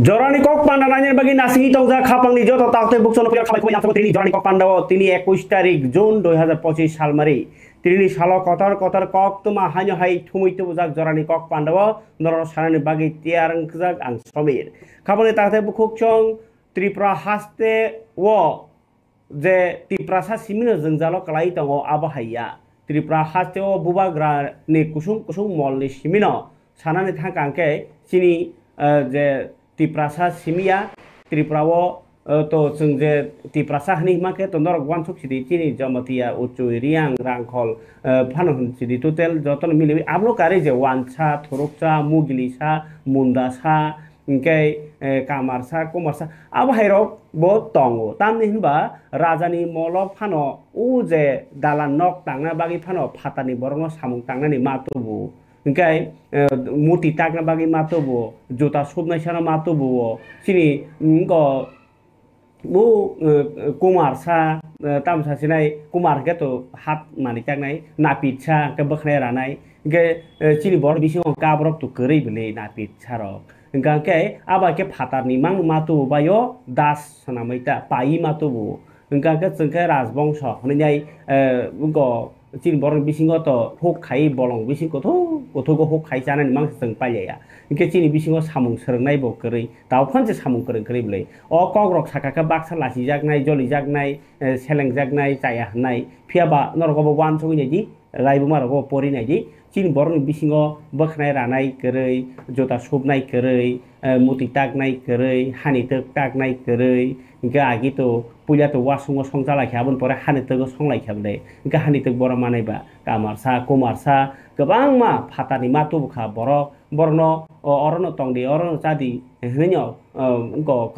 জরানি cock পান্ডা নাইনের বাকি নাসিং টংজা খাপাংনি যত তাওতে বুকসন পিয়ার খাবাই কই নামতে তিনি জরানি কক পান্ডাও তিনি 21 তারিখ জুন 2025 সাল মারি তিনি সাল কতার কতার কক তুমা হাইনো হাই থুমইতে বুজাক জরানি কক পান্ডাও নর সানানি বাকি তিয়ারংজাক আং সমীর খাবানি তাতে বুকুক চং ত্রিপুরা হাসতে ও যে ত্রিপুরা সা সিমিনো জংজালো কলাই দङ आबहाया ত্রিপুরা হাসতে ও বুবাग्रा नि कुसुं कुसुं मलनि सिमिनो सानानि थांकांके चिनि जे ত্রিপুরা সিমিয়া ত্রিপুরাও তো जों जे ত্রিপুরা हनी माके तो नरक वान सब्सिडी चिनि जमतिया उच्चु रियां रांखल फानो सिडी टोटल जतन मिलि आबनो कारे जे वानसा थरकसा मुगिलिसा मुंदासा इनके कामारसा कुमारसा अब हाइरक बो तंगो तामनि हिनबा राजानि मल फानो उ जे दाला नक तांना बागि फानो फातानि बरंग सामुं तांनानि मातुबु ओंखाय मुति तागना बागि मातुबु जुता सुबनाय साना मातुबु सिनि बु कुमारसा तामसा सिनाय कुमार के तो हात मानि तागनाय नापितसा के बखनाय रानाय के चिनि बर बिसिङ काब्रक तो करै बले नापितसा रक गाके आबाके फातारनि मां मातु बायो दास सनामैता पाई मातु बु गाके जोंके राजबंश हनैनाय उगो चिन बर बिसिङ तो होक खाइ बलं बिसिङ गथ'गो होक खाइ जानानि मां जों पाइया इनके चिनि बिसिङ सामुं सोरनाय बो करै दाव फानसे सामुं करै बले अ कग्रक साकाका बाक्सा लासि जागनाय जलि जागनाय सेलें जागनाय जाया हनाय फियाबा नरगबो वान सगिनायदि रायबो मारगो परिनायदि चिन बरनि बिसिङ बखनाय रानाय करै जोता सुबनाय करै मुति तागनाय करै हानि तक तागनाय करै इनके आगि तो पुलिया तो वासुङ संजालाखि आबन परे हानि तक संलायखाबले इनके हानि तक बर मानायबा कामारसा कुमारसा गोबां मा फातानि मातुबखा बरन अरन तंदि अरन चादि हैनो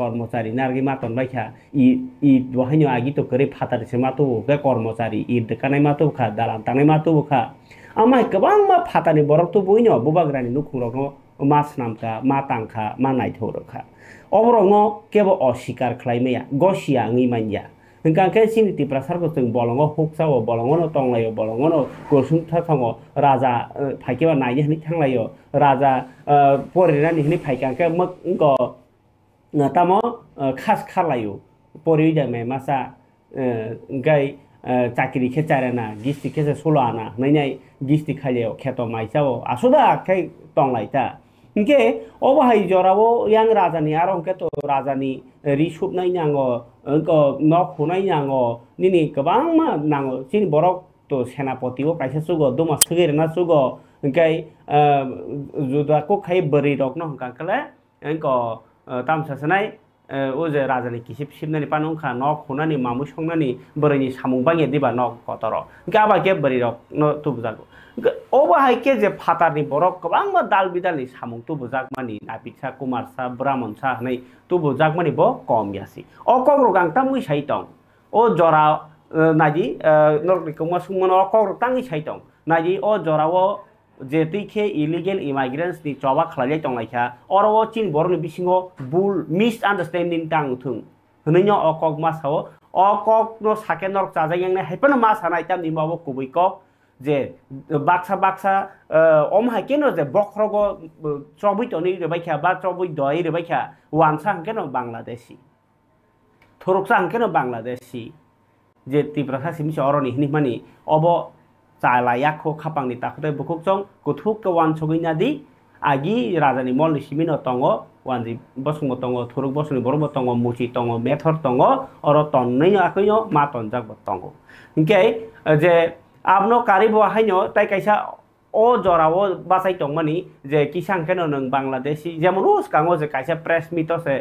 कर्मचारी नारगि मातन बायखा इ दहायनो आगि तो करै फातारिसे मातुबो के कर्मचारी इ दकानाय मातुबखा दालान तांनाय मातुबखा आमाय गोबां मा फातानि बरक तो बयनो बुबाग्रानि नुखुंरक मास नामका मा तांखा मा नायथौरखा अबरंग केबो अस्वीकार खालायमाया गसिया ngैमानिया ओंखाके सिनि टिप्रासारखौ जों बलंग हुकसाव बलंगनो तंलायो बलंगनो गसुंथा थाङो राजा फाइकेबा नायनि हनि थांलायो राजा परिरानि हनि फाइकाके मग तामो खास खालायो परिदा मे मासा गाय चाकरी खेचारेना गिस्ति खेसे सोलाना नैनाय गिस्ति खालियो खेतो माइसाव आसुदा खे तंलायता इनके अबहाय जरावो यां राजानि आरंके तो राजानि रिसुबनाय नांगो अंको नक हुनाय नांगो निनि गोबां मा नांगो सिनि बरक तो सेनापतिओ काइसे सुगो दमा सुगेरना सुगो ओंखाय जुदाको खाय बोरै रक न हंकाकले अंको तामसासनाय ओजे राजानि किसिब सिबनानि पानुखा नक हुनानि मामु संनानि बोरैनि सामुं बाङे दिबा नक कतर गाबा के बोरै रक न तुबजागो अबहाय के जे फातारनि बरक गोबां मा दाल बिदालनि सामुं तुबजाग मानि नापितसा कुमारसा ब्राह्मणसा हनै तुबजाग मानि ब कम यासि अ कग्र गांता मुइ साइतं ओ जरा नाजि नरनिको मासुमन अ कग्र तांगि साइतं नाजि अ जरावो जे तैखे इलिगेल इमाइग्रेंट्स नि चबा खलाय तंलायखा अरवो चिन बरनि बिसिङो बुल मिस आन्डारस्टैंडिंग तांथुं हनैनो अ कग मासाव अ कग न साके नरक जाजायंने हायपन मा सानाय तामनि माबो कुबैक जे बाक्सा अम हाकेनो जे बख्रगो चबुइ तनि रेबायखा बा चबुइ दय रेबायखा वानसा हाकेनो बांलादेशी थरकसा हाकेनो बांलादेशी जे टिप्रासा सिमिस अरनि हिनि मानि अब चालायाखो खापांनि ताखते बुकुकजों गुथुक वान सगैनादि आगि राजानि मलनि सिमिनो तंगो वानजि बसुंग तंगो थुरुक बसुनि बरबो तंगो मुचि तंगो मेथर तंगो अर तन्नै आखैनो मा तनजाक तंगो इनके जे आबनो कारिबो हाइनो ताइ काइसा ओ जरावो बासाय तंमानि जे किसां केनो नों बांलादेशी जेमन उस कांगो जे काइसा प्रेस मिटसे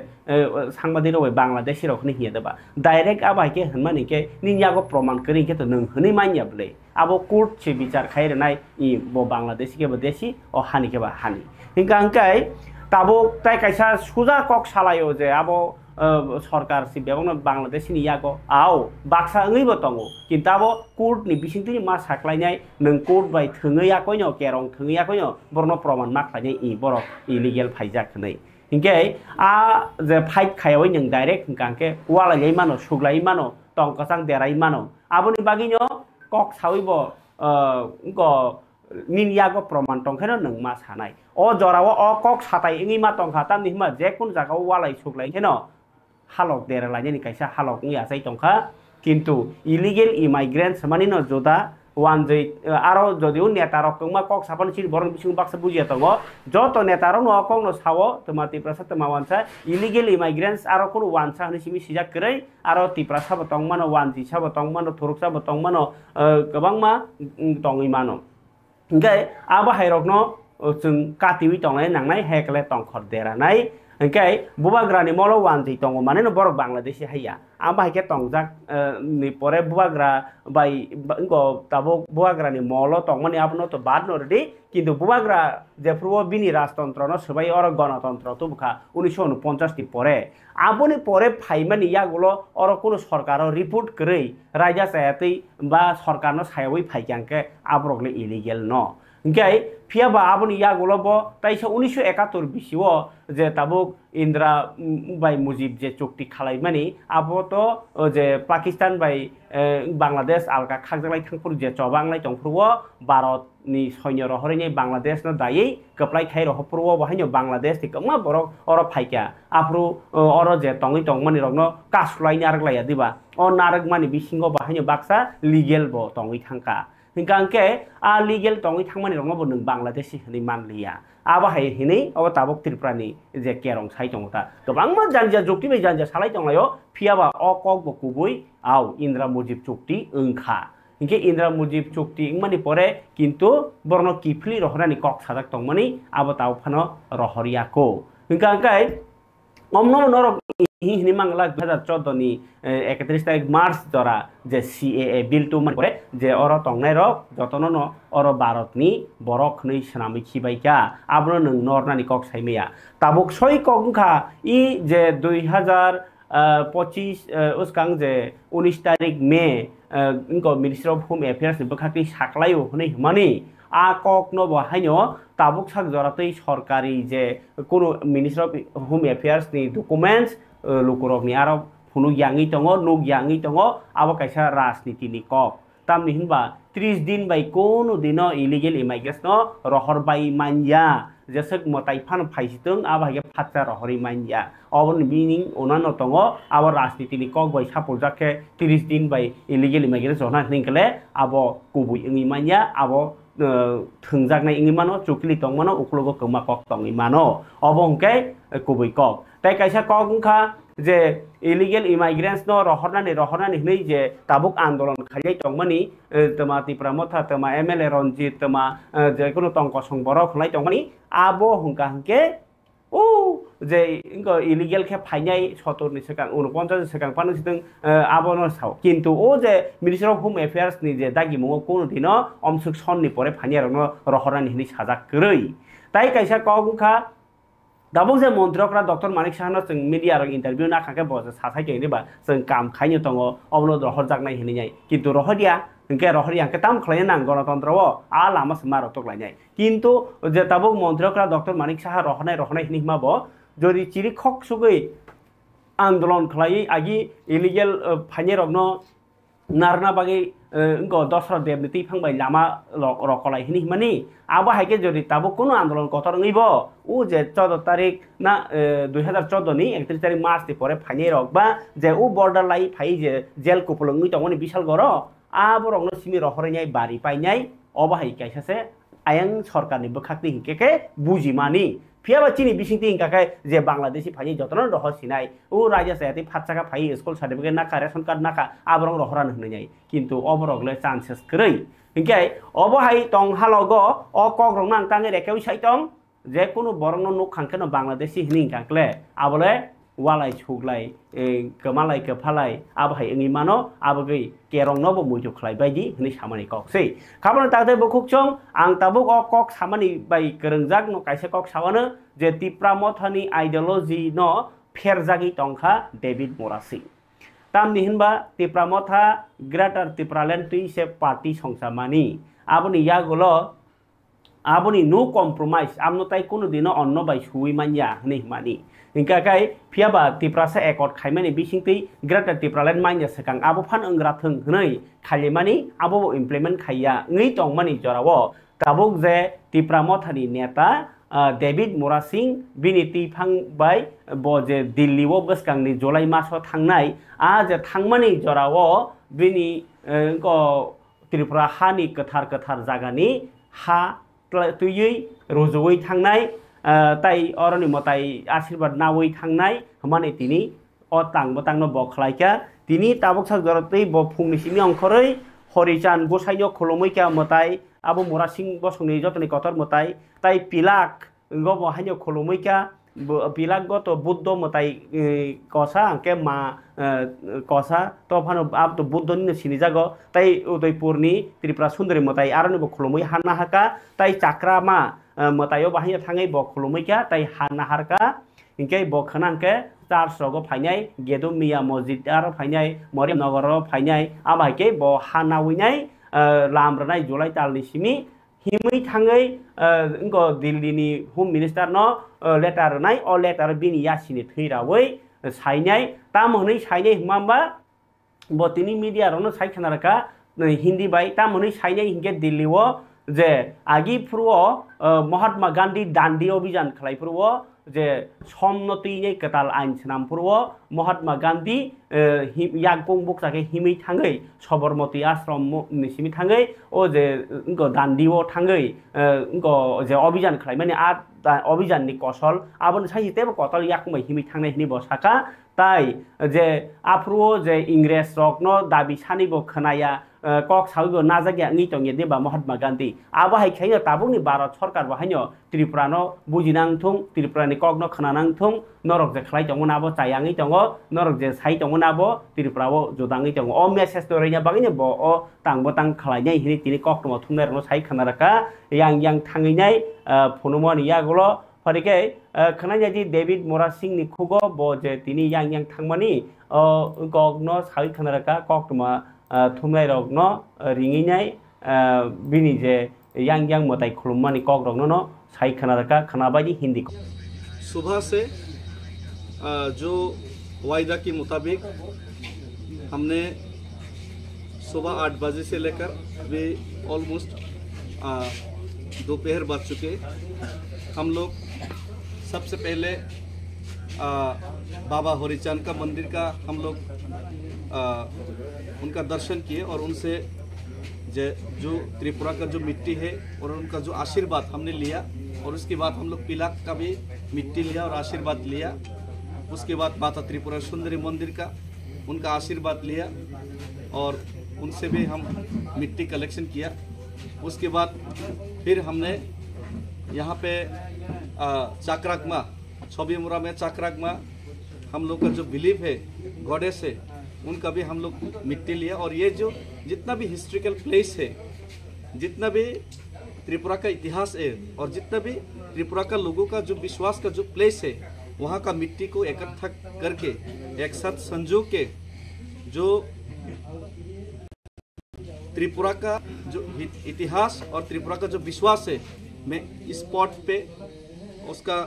सांबादिक रय बांलादेशी रखनि हियदबा डाइरेक्ट आबाके हनमानि के नियागो प्रमाण करि के तो नों हनै मानिया बले आबो कोर्ट से विचार खाइरनाय इ बो बांलादेशी के देशी ओ हानि के बा हानि हिंका अंकाय ताबो ताइ काइसा सुजा कक सालायो जे आबो सरकार सि बेबंग बांलादेशनि यागो आव बाक्सा ngैबो तंगो किन्ताबो कोर्ट नि बिसिंतिनि मा साख्लायनाय नों कोर्ट बाय थोङैयाखैनो केरं थोङैयाखैनो बरनो प्रमाण मा खायनाय इ बर इलिगेल फाइजाखनै हिंके आ जे फाइट खायावै नों डाइरेक्ट हिंकाके वालायै मानो सुग्लायै मानो तंकसां देराय मानो आबोनि बागिनो कक सावैबो nin yago proman tongkhano nung ma sanai o jorawo o kok satai ingi ma tongkha tam ni ma je kun jaga walai suklai kheno halok dera lai ni kaisa halok ngi asai tongkha কিন্তু illegal immigrants মানে ন যোদা one যে আরো যদিও নেতার কংমা cock সাপন চির বরং বিসুং বাক্স বুঝিয়া দङ যত নেতার ন কং ন সাও তোমা তিপ্রাসা তোমা ওয়ানসা illegal immigrants আরো কোন ওয়ানসা হনি সিমি সিজা কरै আরো তিপ্রাসা বতং মানো ওয়ানজি সা বতং মানো থুরুকসা বতং মানো गोबां मा tongै मानो ओंखाय आबा हायरक न जों काटिवि तंनाय नांनाय हेकले तंखर देरानाय ओंखाय बुबाग्रानि मलो वानजि दङ माने न बर बांलादेशी हाया आबा हायके तंजाक नि परे बुबाग्रा बाय इंगो ताबो बुबाग्रानि मलो तंमानि आपनो तो बाद नरदि किन्तु बुबाग्रा जेफ्रुओ बिनि राजतंत्र न सबाय अर गणतंत्र तो बुखा 1949 ति परे आबोनि परे फाइमानि यागुलो अर कोनो सरकार रिपोर्ट करै राजा सायातै बा सरकार न सायावै फाइक्यांके आब्रगले इलिगेल न ओंखाय फियाबा आबोनि यागुलो ब ताइसा 1971 बिसिओ जे ताबुक इंद्रा बाय मुजिब जे चुक्ति खालायमानि आबो तो जे पाकिस्तान बाय बांग्लादेश आलगा खागजालाय थांफुर जे चबांलाय दंफुरओ भारत नि सैन्य रहरैनि बांग्लादेश न दायै कप्लाय खाय रहपुरओ बहायनो बांग्लादेश नि कमा बरक अर फाइका आफ्रु अर जे तंगै तंगमानि रगनो कासुलाय नारगलाया दिबा अ नारगमानि बिसिंगो बहायनो बाक्सा लीगेल ब तंगै थांका हिंकांके आ लीगेल तंगै थांमानि रगनो ब नों बांग्लादेशी हनै मानलिया आबा हाय हिनै अब ताबक त्रिपुरानि जे केरं साइ दंता गोबां मा जानजिया जुक्ति बे जानजिया सालाय दंलायो फियाबा अ कक ब कुबुय आव इंद्रा मुजिब चुक्ति ओंखा इनके इंद्रा मुजिब चुक्ति इंमानि परे किन्तु बरनो किफली रहरानि कक सादाक तंमानि आबो तावफानो रहरियाको हिंकांकाय अमनो नरक हिनि मांगला 2014 नि 31 तारिख मार्च दरा जे सीएए बिल टू मन परे जे अर तंगनाय रक जतन न अर भारतनि बरक नै सनामै खिबायका आब्रो नों नरनानि कक साइमेया ताबुक सय कखा इ जे 2025 उसकां जे 19 तारिख मे इनको मिनिस्ट्री अफ होम एफेयर्स बखाखि साख्लायो हनै माने आ कक न बहायनो ताबुक साक जरातै सरकारि जे कोनो मिनिस्ट्री अफ होम एफेयर्स नि डकुमेन्ट्स लुकुरकनि आरो फुनु यांगै दङ नुग यांगै दङ आबो कायसा राजनीतिनि कक तामनि हिनबा 30 दिन बाय कोनो दिन इलिगेल इमाइग्रेशन रहर बाय मानया जेसक मताइफान फाइसितों आबा हागे फाचा रहरि मानया अबन बिनिं ओनानो दङ आबो राजनीतिनि कक बाय सापोल जाके 30 दिन बाय इलिगेल इमाइग्रेशन जना हिनकले आबो कुबुय इंगि मानया आबो थोंजागनाय इंगि मानो चुकलि दंमानो उखलगो कमा कक दंगि मानो अबो हंके कुबुय कक ताइ कायसा कक ओंखा जे इलिगेल इमाइग्रेंट्स न रहरनानि हनै जे ताबुक आंदोलन खालाय दंमानि तमा तिप्रा मथा तमा एमएलए रनजित तमा जे कोनो तंक संबर खलाय दंमानि आबो हुंका हंके ओ जे इनको इलिगेल के फाइनाय 70 नि सिगां 49 सिगां फानसिदों आबो न साव किन्तु ओ जे मिनिस्ट्री अफ होम एफेयर्स नि जे दागि मङो कोनो दिन अमसुक सननि परे फाइनाय रहरनानि हनै साजा करै ताइ कायसा कगुखा दाबो जे मन्त्रिफ्रा डक्टर मानिक साहनो जों मीडिया रं इंटरव्यू ना खाके बस साथाय केनेबा जों काम खायनो दङ अबनो रहर जागनाय हनै किन्तु रहरिया इनके रहरिया के ताम खलाय नां गणतन्त्रव आ लामा समारो तकलायनाय किन्तु जे ताबो मन्त्रिफ्रा डक्टर मानिक साहा रहनाय हनै हिमाबो जरि चिरि खक सुगै आन्दोलन खलाय आगि इलिगेल फाइनाय रगनो नारना बागै इनको दसरा देवनीति फांबाय लामा रकलाय हिनि मानि आबो हायके जरि ताबो कोनो आन्दोलन कतर नैबो उ जे 14 तारिख ना 2014 नि 31 तारिख मार्च नि परे फाइनाय रकबा जे उ बॉर्डर लाई फाइ जे जेल कुपलंगै दंनि बिशाल गर आबो रगनो सिमि रहरनाय बारि पाइनाय अबो हाय कायसासे आयं सरकारनि बखाकनि हिकेके बुजिमानि फियाबा चिनि बिसिंति हिंकाके जे बांग्लादेशी फाइ जतन रह सिनाय उ राजा सायाति फाटसाका फाइ स्कुल सर्टिफिकेट नाका रेशन कार्ड नाका आबरं रहरान हनै किन्तु अबरगले चान्सेस करै हिंकाय अबो हाय तंग हालगो अ कग्रं नां तांगे रेकेउ साइतं जे कोनो बरंनो नुक खांकेनो बांग्लादेशी हिनि हिंकाकले आबले वालाय छुगलाय कमालाय कफालाय आबो हाय इंगि मानो आबोगै केरं नबो मुइथु खलाय बायदि हनै सामानि ककसै खाबन तादे बखुकचं आं ताबुक अ कक सामानि बाय गोरोंजाक न कायसे कक सावानो जे तिप्रा मथानि आइडियोलॉजी न फेरजागि तंखा डेविड मोरासी तामनि हिनबा तिप्रा मथा ग्रेटर तिप्रालैंड तुइसे पार्टी संसामानि आबोनि यागुलो आबोनि नो कम्प्रोमाइज आमनो ताइ कोनो दिन अन्न बाय सुइ मान्या हनै मानि हिंकाकाय फियाबा तिप्रासा एकर्ड खायमानि बिसिंतै ग्रेटर तिप्रालैंड मान्या सकां आबो फान अंग्रा थों हनै खालिमानि आबो इमप्लिमेंट खाया ngै तंमानि जराव Kabuk je Tripura Mothani neta David Morasing bini tifangbai bo je Delhi wo bwskangni July maso thangnai a je thangmani jorao bini ko Tripura hani kathar jagani ha tuyui rojoi thangnai tai oroni motai ashirwad nawoi thangnai hamani tini o tangno bo khlaika tini tabuk sak jorotei bo phungni simi angkhorei Horichan Gosaino Kolomoika motai abo Morasing bosongni jotoni kotor motai tai pilak gobo hanyo Kolomoika pilak goto buddho motai kosa angke ma kosa to phano ab to buddho ni sinijago tai Udaipurni Tripura Sundari motai aroni bo Kolomoi hanna haka tai Chakrama motayo bahanya thangai bo Kolomoika tai hanna harka ingke bo khanangke church rogo phainai Gedo Mia Masjid aro phainai Moriam Nagar phainai abaike bo hanawinai lamranai July talni simi himui thangai ingo Delhi ni Home Minister no letter nai o letter bini yasini theirawoi sainai tamoni sainai himamba bo tini media rono saikhanaraka Hindi bai tamoni sainai hinge Delhi wo je agi purwo Mahatma Gandhi Dandi Abhijan khlai purwo je somnoti nei katal ain snam purwo Mahatma Gandhi yakpong buksake himi thangai Sabarmati ashram ni simi thangai o je ingo Dandi o thangai ingo je Abhijan khlai mani a Abhijan ni kosol abon sai tebo kotol yakmai himi thangnai hini bo saka tai je apruo je Ingres rok no dabi sani bo khanaya kok sawibo najagya ngi tongye deba Mahatma Gandhi abo hai khaino tabungni Bharat Sarkar bahaino Tripura no bujinang thung Tripura ni kok no khananang thung norok je khlai tongo nabo chayangi tongo norok je sai tongo nabo Tripura wo jodangi tongo o message to reina bagine bo o tangbo tang khlai nyai hini tini kok no thungnai no sai khanaraka yang thangi nyai phonumon yagulo Parike khananya ji David Morasing ni khugo bo je tini yang thangmani kok no sai khanaraka kok tuma thumlai rok no ringi nyai bini je yang motai khulumani kok rok no sai khanaraka khanabaji Hindi सुबह से जो वायदा के मुताबिक हमने सुबह 8 बजे से लेकर अभी ऑलमोस्ट दोपहर बज चुके हम लोग सबसे पहले बाबा होरीचांद का मंदिर का हम लोग उनका दर्शन किए और उनसे जो त्रिपुरा का जो मिट्टी है और उनका जो आशीर्वाद हमने लिया और उसके बाद हम लोग पिलाक का भी मिट्टी लिया और आशीर्वाद लिया। उसके बाद माता त्रिपुरा सुंदरी मंदिर का उनका आशीर्वाद लिया और उनसे भी हम मिट्टी कलेक्शन किया। उसके बाद फिर हमने यहाँ पे चाक्रागमा छबीमुरा में चाक्रागमा हम लोग का जो बिलीव है गॉडेस है उनका भी हम लोग मिट्टी लिया। और ये जो जितना भी हिस्ट्रिकल प्लेस है, जितना भी त्रिपुरा का इतिहास है और जितना भी त्रिपुरा का लोगों का जो विश्वास का जो प्लेस है वहाँ का मिट्टी को इकट्ठा करके एक साथ संजो के जो त्रिपुरा का जो इतिहास और त्रिपुरा का जो विश्वास है मैं इस स्पॉट पे उसका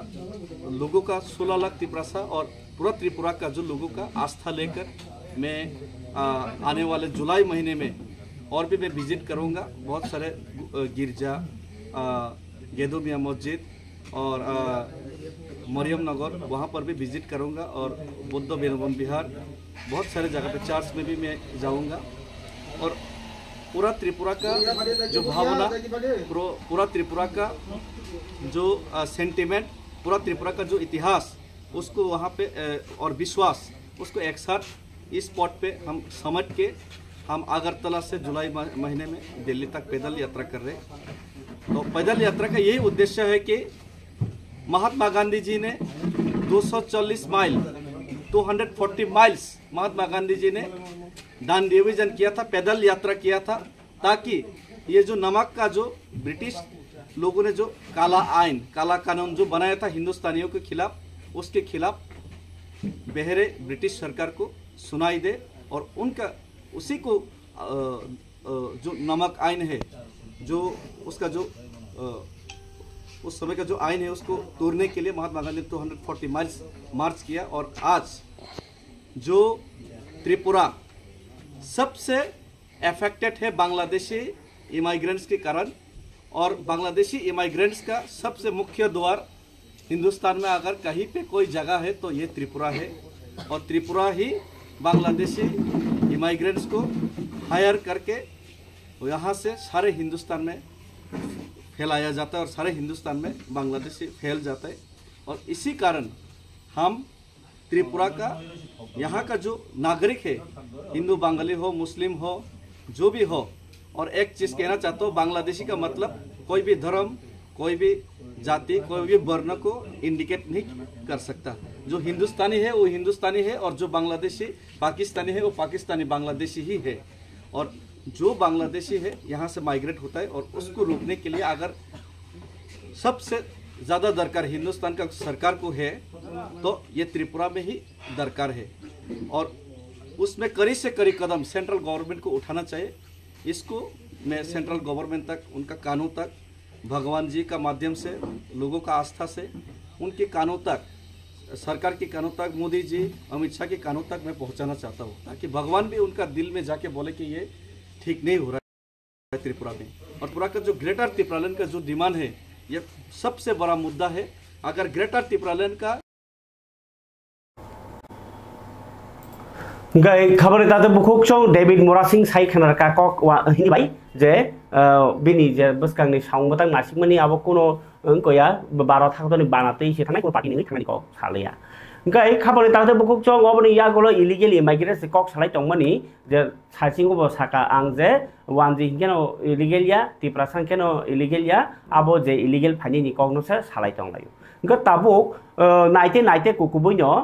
लोगों का 16 लाख त्रिपुरा और पूरा त्रिपुरा का जो लोगों का आस्था लेकर मैं आने वाले जुलाई महीने में और भी मैं विजिट करूंगा। बहुत सारे गिरजा, गेदो मिया मस्जिद और मरियम नगर वहाँ पर भी विजिट करूंगा और बुद्ध विनोबन विहार बहुत सारे जगह पे चर्च में भी मैं जाऊंगा। और पूरा त्रिपुरा का जो भावना, पूरा त्रिपुरा का जो सेंटिमेंट, पूरा त्रिपुरा का जो इतिहास उसको वहाँ पे और विश्वास उसको एक साथ इस स्पॉट पे हम समझ के हम अगरतला से जुलाई महीने में दिल्ली तक पैदल यात्रा कर रहे हैं। तो पैदल यात्रा का यही उद्देश्य है कि महात्मा गांधी जी ने 240 माइल 240 माइल्स महात्मा गांधी जी ने दांडी अभियान किया था, पैदल यात्रा किया था, ताकि ये जो नमक का जो ब्रिटिश लोगों ने जो काला आइन, काला कानून जो बनाया था हिंदुस्तानियों के खिलाफ, उसके खिलाफ बहरे ब्रिटिश सरकार को सुनाई दे और उनका उसी को जो नमक आइन है, जो उसका जो उस समय का जो आइन है उसको तोड़ने के लिए महात्मा गांधी ने 240 माइल्स मार्च किया। और आज जो त्रिपुरा सबसे अफेक्टेड है बांग्लादेशी इमाइग्रेंट्स के कारण और बांग्लादेशी इमाइग्रेंट्स का सबसे मुख्य द्वार हिंदुस्तान में अगर कहीं पे कोई जगह है तो ये त्रिपुरा है। और त्रिपुरा ही बांग्लादेशी इमाइग्रेंट्स को हायर करके यहाँ से सारे हिंदुस्तान में फैलाया जाता है और सारे हिंदुस्तान में बांग्लादेशी फैल जाता है। और इसी कारण हम त्रिपुरा का यहाँ का जो नागरिक है, हिंदू बांगाली हो, मुस्लिम हो, जो भी हो, और एक चीज़ कहना चाहता हूँ, बांग्लादेशी का मतलब कोई भी धर्म, कोई भी जाति, कोई भी वर्ण को इंडिकेट नहीं कर सकता। जो हिंदुस्तानी है वो हिंदुस्तानी है और जो बांग्लादेशी पाकिस्तानी है वो पाकिस्तानी बांग्लादेशी ही है। और जो बांग्लादेशी है यहाँ से माइग्रेट होता है और उसको रोकने के लिए अगर सबसे ज़्यादा दरकार हिंदुस्तान का सरकार को है तो ये त्रिपुरा में ही दरकार है। और उसमें कड़ी से कड़ी कदम सेंट्रल गवर्नमेंट को उठाना चाहिए। इसको मैं सेंट्रल गवर्नमेंट तक, उनका कानून तक, भगवान जी का माध्यम से, लोगों का आस्था से उनके कानों तक, सरकार के कानों तक, मोदी जी, अमित शाह के कानों तक मैं पहुंचाना चाहता हूं, ताकि भगवान भी उनका दिल में जाके बोले कि ये ठीक नहीं हो रहा है त्रिपुरा में। और पूरा का जो ग्रेटर त्रिपुरालैंड का जो डिमांड है, ये सबसे बड़ा मुद्दा है। अगर ग्रेटर त्रिपुरालैंड का खबर ताते बुखुक चौ डेविड मोरासिंग साइ खनर का कक हिनि बाई जे बिनि जे बसकांनि साउंग बतang मासिकमनि आबो कोनो अंकया 12 थाखतनि बानातै से थानाय को पार्टी नि खामानि को सालैया गाय खबर ताते बुखुक चौ अबनि यागोलो इलिगेल इमाइग्रेट से कक सालाय तंगमनि जे सासिंग बो साका आं जे वानजि केनो इलिगेलिया तिप्रासां केनो इलिगेलिया आबो जे इलिगेल फानि नि ककनो से सालाय तंगलायो ग Tabuk नाइते कुकुबैनो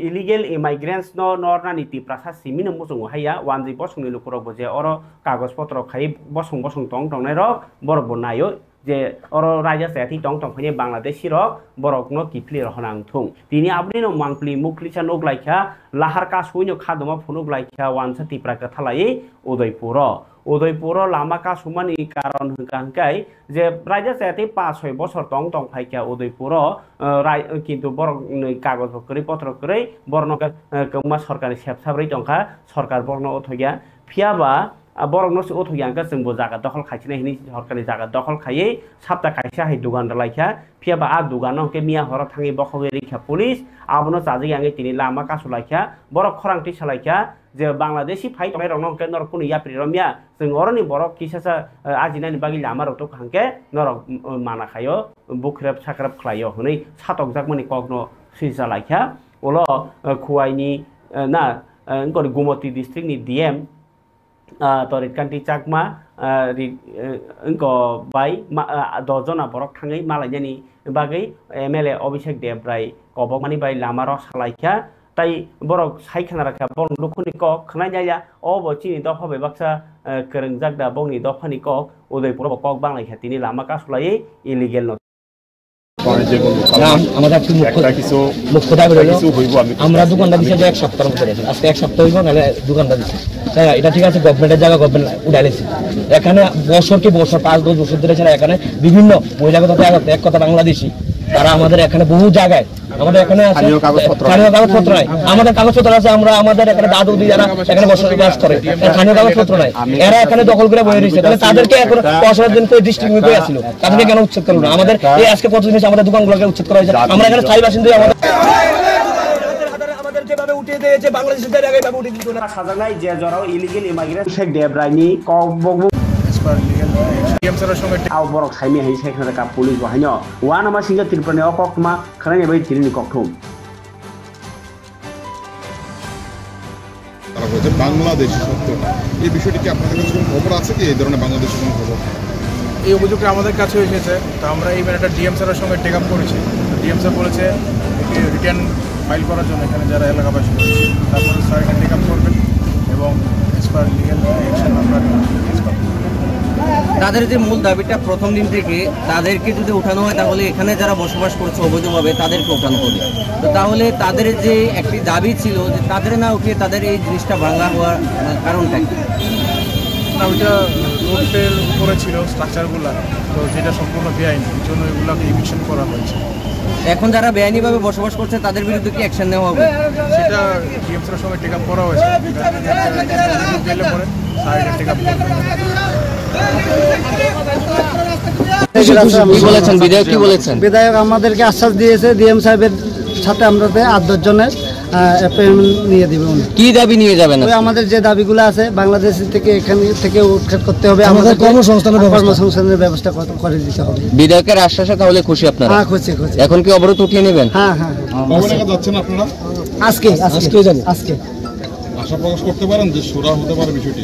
illegal immigrants no norna niti prasa simino musung haya wanji bosung ni lukurok boje oro kagos potro khai bosung tong nai rok borok bonayo je oro raja seti tong phani bangladeshi rok borok no kipli rohnang thung tini abni no mangpli muklisa nok laikha lahar ka suino khadoma phunuk laikha wansa tipra ka thalai Udaipur लामा का सुमानी कारण हंकांकाय जे राजा सेती 5-6 बছর तंग फाइका उदयपुर किंतु बर कागज करी पत्र करी बरन कमा सरकारी सेबसाब्रै टंका सरकार बरन अथया फियाबा बरन से अथया का जोंबो जागा दखल खाइसिना हिनि सरकारी जागा दखल खायै साप्ता खाइसा है दुकान लाइखा फियाबा आ दुकान के मिया हर थांगि बखगे रैखा पुलिस आबनो जाजि आंगे तिनि लामा का सुलाइखा बर खरांथि सालाइखा जे बांग्लादेशी फाइट में रंग के नर कुनि याप्रि रमिया जों अरनि बरक किसासा आजिनानि बागि लामा रतो खांके नर माना खायो बुख्रेब साख्रेब खलायो हनै सातक जाकमनि कगनो सिजा लाइखा ओलो खुवाइनि ना गरि गुमति डिस्ट्रिक्ट नि डीएम तरित कान्ति चाकमा इनको बाय 10 जना बरक थाङै मालायनि बागै एमएलए अभिषेक देवराय कबकमानि बाय लामा र सालाइखा ताई बरक साइखना रखा बरक दुखुनि क खनाय जाया अब चिनि दफा बेबाक्सा करंजाक दा बंनि दफानि क उदयपुर कक बांलाय खातिनि लामा का सुलायै इलिगेल न আমাদের মুখ্য দাবি হলো আমরা দোকানটা দিচ্ছি এক সপ্তাহের মধ্যে আজকে এক সপ্তাহ হইব নাহলে দোকানটা দিচ্ছি তাই এটা ঠিক আছে গভর্নমেন্টের জায়গা গভর্নমেন্ট উঠাইছে এখানে বছর 5-10 বছর ধরে ছাড়া এখানে বিভিন্ন বহিরাগত এক কথা বাংলাদেশি তারা আমাদের এখানে বহু জায়গায় আমাদের এখানে আছে স্থানীয় কাগজপত্র নাই আমাদের কাগজপত্র আছে আমরা আমাদের এখানে দাদু দিদি যারা এখানে বসবাস করে স্থানীয় কাগজপত্র নাই এরা এখানে দখল করে বসে রয়েছে তাহলে তাদেরকে এখন 5 দিন করে ডিস্ট্রিক্ট করে আসলো তাদেরকে কেন উচ্ছেদ করলো না আমাদের এই আজকে কতদিন আমাদের দোকানগুলোকে উচ্ছেদ করা হয়েছে আমরা এখানে স্থায়ী বাসিন্দা আমাদের যেভাবে উঠিয়ে দিয়েছে বাংলাদেশের আগে ভাবে উঠিয়ে দিত না সাজানাই যে জরাও ইলিগেল ইমাইগ্রেন্ট শেখ দেবরাইনি কবগবু आव बरक साइमे है सेखना का पुलिस बहायनो वानामा सिंगा त्रिपुरानि अककमा खनाय बाय तिरिनि ककथुम তারা বলছে বাংলাদেশি সত্য এই বিষয়টি কি আপনাদের কাছে কোনো খবর আছে কি এই ধরনের বাংলাদেশি কোনো খবর এই অভিযোগটা আমাদের কাছে এসেছে তো আমরা এই ম্যাটারটা ডিএম স্যারের সঙ্গে টেক আপ করেছি ডিএম স্যার বলেছে একটি রিটার্ন ফাইল করার জন্য এখানে যারা এলাকাবাসী তারপরে স্যার এখানে টেক আপ করবেন এবং এস পার লিগ্যাল অ্যাকশন আমরা তাদের যে মূল দাবিটা প্রথম দিন থেকে তাদেরকে যদি উঠানো হয় তাহলে এখানে যারা বসবাস করছে অবৈধভাবে তাদেরকে উঠানো হবে তো তাহলে তাদের যে একটি দাবি ছিল যে তাদের না উঠিয়ে তাদের এই জিনিসটা ভাঙা হওয়ার কারণটা কি না ওইটা রোডের উপরে ছিল স্ট্রাকচারগুলো তো যেটা সম্পূর্ণ বেআইনি এই জন্য এগুলোকে ইভিকশন করা হয়েছে এখন যারা বেআইনিভাবে বসবাস করছে তাদের বিরুদ্ধে কি অ্যাকশন নেওয়া হবে সেটা ডিএমসের সঙ্গে টেক আপ করা হয়েছে জেলে পরে সাইডে টেক আপ করবে কি বলেছেন বিধায়ক, কি বলেছেন? বিধায়ক আমাদেরকে আশ্বাস দিয়েছে ডিএম সাহেবের সাথে আমরা 8-10 জনের অ্যাপয়েন্টমেন্ট নিয়ে দিবে উনি। কি দাবি নিয়ে যাবেন? আমাদের যে দাবিগুলো আছে বাংলাদেশ থেকে এখান থেকে উৎখাত করতে হবে, আমাদের কর্মসংস্থানের ব্যবস্থা করে দিতে হবে। বিধায়কের আশ্বাসে তাহলে খুশি আপনারা? হ্যাঁ খুশি। এখন কি অবরোধ উঠিয়ে নেবেন? হ্যাঁ। যাচ্ছেন আপনারা আজকে আশা প্রকাশ করতে পারেন যে সুরা হতে পারে বিষয়টি?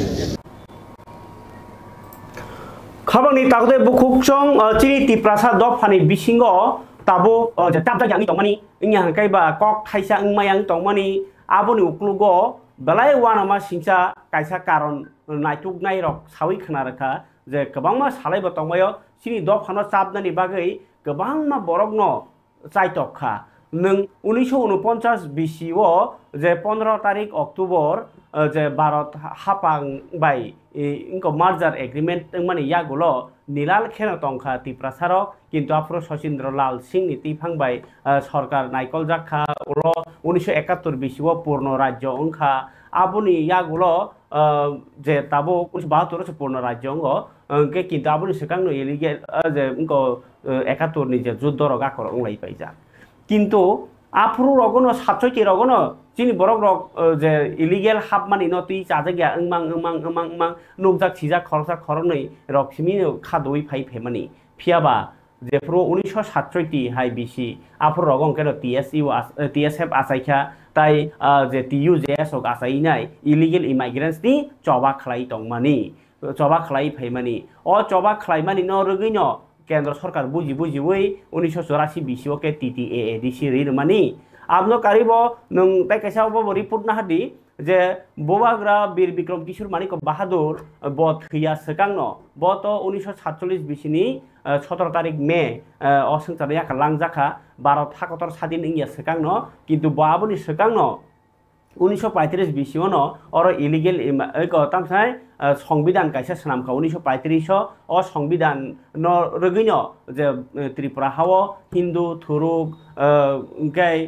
খাবারনি তাগদে বুকুকচং চিনি তিপ্রাসা দফানি বিসিঙ্গ তাবো চাপটা জানি তংমানি ইংয়া হাंकाइबा कक थाइसा इंमायां तंगमानि आबोनि उक्लुगो बेलाय वानामा सिंसा कायसा कारण नायथुकनाय रक सावै खोनारखा जे गोबांमा सालायबो तंमायो सिनि दफानो चापनानि बागै गोबांमा बरकनो चाइतखा नों 1949 बिसिओ जे 15 तारिख अक्टोबर जे भारत हापांबाय इनको मार्जार एग्रीमेंट माने यागुलो नीलाल खेनो तंखा तिप्रासारो किन्तु आफ्रो शचीन्द्र लाल सिंह नीति फांबाय सरकार नायकल जाखा उलो 1971 बिसिओ पूर्ण राज्य अंखा आबुनि यागुलो जे ताबो 1972 पूर्ण राज्य अंगो के किन्तु आबुनि सिगांनो इलिगेल जे इनको 71 नि जे युद्ध रगाकर अंलाई पाइजा किन्तु आफ्रो रगनो 67 रगनो चिनि बरक रक जे इलिगेल हाब मानि नति जाजग्या ओंमां नुकजाक सिजाक खरसा खरनै रक्सिमि खादोइ फाइ फेमानि फियाबा जेफ्रो 1967 हाइ बिसि आफ्रो रगं केनो TSF आसाइखा ताइ जे TU JS ok आसाइनाय इलिगेल इमाइग्रेन्ट्स नि चबा खलाइ तंमानि चबा खलाइ फाइमानि अ चबा खलाइमानि न रगैनो केंद्र सरकार बुझी वै 1984 बिसिओ के TTAADC रिरमानि आपनो कारिबो नों ताइ कैसाबो रिपोर्ट ना हादि जे बोबाग्रा बीर विक्रम किशोर मानिक बाहादुर बत हिया सकांनो बत 1947 बिसिनि 17 तारिख मे असंचारया लांजाखा भारत हाकतर स्वाधीन इंगिया सकांनो किन्तु बाबुनि सकांनो 1935 बिसिओनो और इलिगेल तामसाय संविधान कायसा सनामखा 1935 अ संविधान न रगैनो जे त्रिपुरा हावो हिंदू थुरुक इंकाय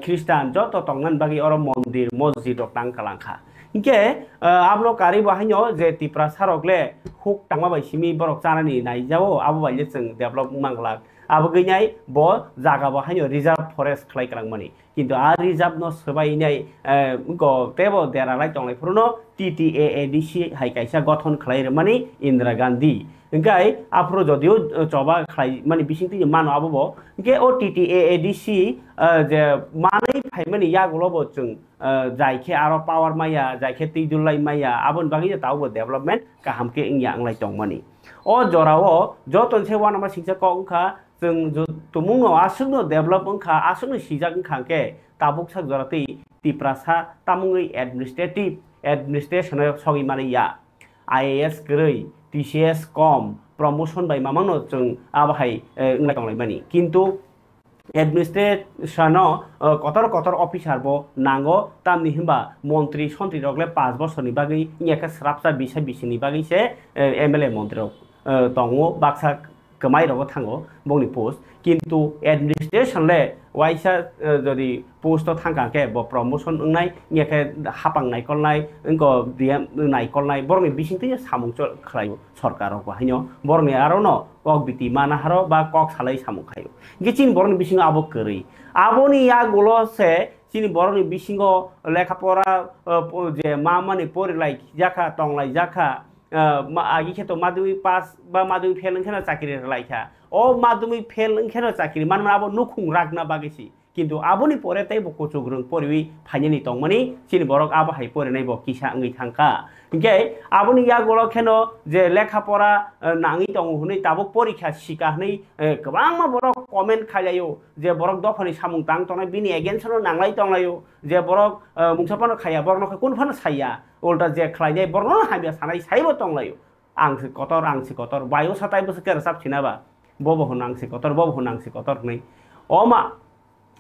ख्रिस्टान जत तंगनान बागि और मंदिर मस्जिद टांगखालांखा इंके आबलो कारि बाहायनो जे त्रिपुरा सारकले हुक टांगमा बायसिमि बरक जानानि नायजावो आबो बायले जों डेभलप मांगलाक आबो गैनाय ब जागा बाहायनो रिजार्व फरेस्ट खालायग्रांमानि किन्तु आ रिजार्व न सबायनाय गो तेबो देरालाय तंलायफोरनो TTAADC हाइकाइसा गठन खालायरमानि इंदिरा गांधी इंकाय आफ्रो जदियो चबा खालाय माने बिसिंति मानो आबो इंके ओ TTAADC जे मानै फाइमानि यागुलबो जों जायखे आरो पावर माया जायखे तिजुलाय माया आबन बागि तावबो डेभलपमेंट काहामके इंया आंलाय तंमानि ओ जरावो जतनसे वानामा सिंसा कंखा जों तुमुंनो आसुनो डेभलप अंखा आसुनो सिजाक खांके ताबुक सा जराति तिप्रासा तामुंगै एडमिनिस्ट्रेशन सगि मानिया IAS गरै TCS कम प्रमोशन बाय मामानो जों आबाहाय इंलाय तंलायमानि किन्तु एडमिनिस्ट्रेशन कतर अफिसार बो नांगो तामनि हिंबा मंत्री सन्त्री रगले 5 बोसोरनि बागै इयाखा स्रापसा बिसा बिसिनि बागै से MLA मंत्री दंगो बाक्सा कमाई रगो थांगो बंनि पोस्ट किन्तु एडमिनिस्ट्रेशन ले वाइसा जदि पोस्ट थांगाके ब प्रमोशन उंनाय इयाखे हापां नायकलनाय इनको DM नायकलनाय बरनि बिसिंति सामुं खलायो सरकार बाहायनो बरनि आरो न कक बिति माना हारो बा कक सालाय सामुं खायो गिचिन बरनि बिसिंग आबो करै आबोनि या गलो से चिनि बरनि बिसिंग लेखापरा जे मा माने परिलाय जाखा तंलाय जाखा आगे खेतो माध्यमिक पास बा माध्यमिक फेल ओंखेनो चाकरि लायखा ओ माध्यमिक फेल ओंखेनो चाकरि मानोना आबो नुखुं रागना बागैसि किन्तु आबोनि परे तै बो कोचुग्रुं परिवि फाइनानि तंमानि चिनि बरक आबो हाय परिनाय बो किसा ओंगै थांखा इंके आबोनि या गलो खेनो जे लेखापरा नाङि दङ हुनै ताबो परीक्षा सिका हनै गोबां बरक कमेन्ट खालायो जे बरक दफानि सामुं तां तनाय बिनि एगेन्स्टनो नांलाय तंलायो जे बरक मुंसापानो खाया बरनखौ कोनफानो साया उल्टा जे खलायनाय बरनो हाबिया सानाय साइबो तंलायो आंसि कतर बायो साताय बस केर साबसिनाबा बबो होनांसि कतर बबो होनांसि कतर नै अमा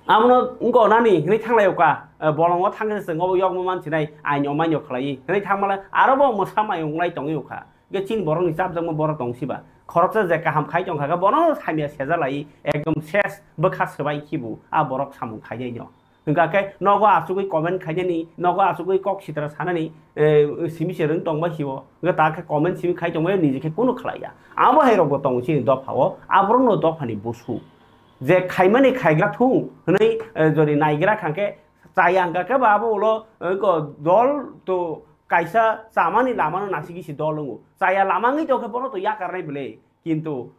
आमनो उंको नानि नै थांलायोका बलंगो थांगे जों अब यग मानसिनाय आइनो माइनो खलायि नै थांमाला आरोबो मोसामायंलाय तंयोका गे चिन बरनि चाबजों बर दंसिबा खरचा जे काहाम खाय दंखागा बरनो सामिया सेजा लायि एकदम सेस बोखा सोबाय खिबु आ बरक सामु खायनो hingga nogo asugui comment khaijani nogo asugui kok sitra sanani simi serung tongba hibo hingga ta comment simi khai tongba nijeke kono khlaiya abo hairok tong chini dophawo abrongno dophani busu je khaimani khaigla thung hनै jodi naigra khangke chaya hingga babo ulo ko dol to kaisa samani lamano nasigi si dolungu chaya lamangi to ke bono to ya karnai bele kintu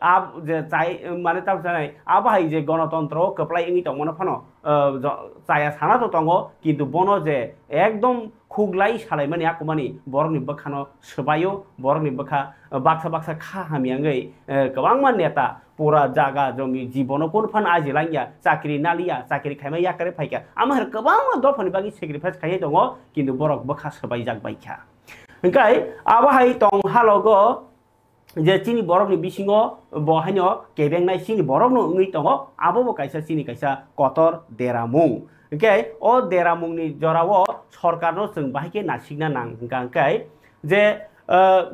ab je chai mane ta janai abai je গণতন্ত্র keplai ingi tong mono phano chaya sana to tongo kintu bono je ekdom khuglai salai mani akumani borni bakhano sobayo borni bakha baksa kha hamiangai kabangma neta pura jaga jomi jibono kon phan ajilangya chakri nalia chakri khaima yakare phaika amar kabangma dofani bagi sacrifice khai tongo kintu borok bakha sobai jak baikha hingkai abai tong halogo je chini borok ni bisingo bohaino kebengnai chini borok no ngui tongo abo kaisa chini kaisa kotor deramung okay o deramung ni jorao sarkar no jeng bahike nasikna nang hingkai je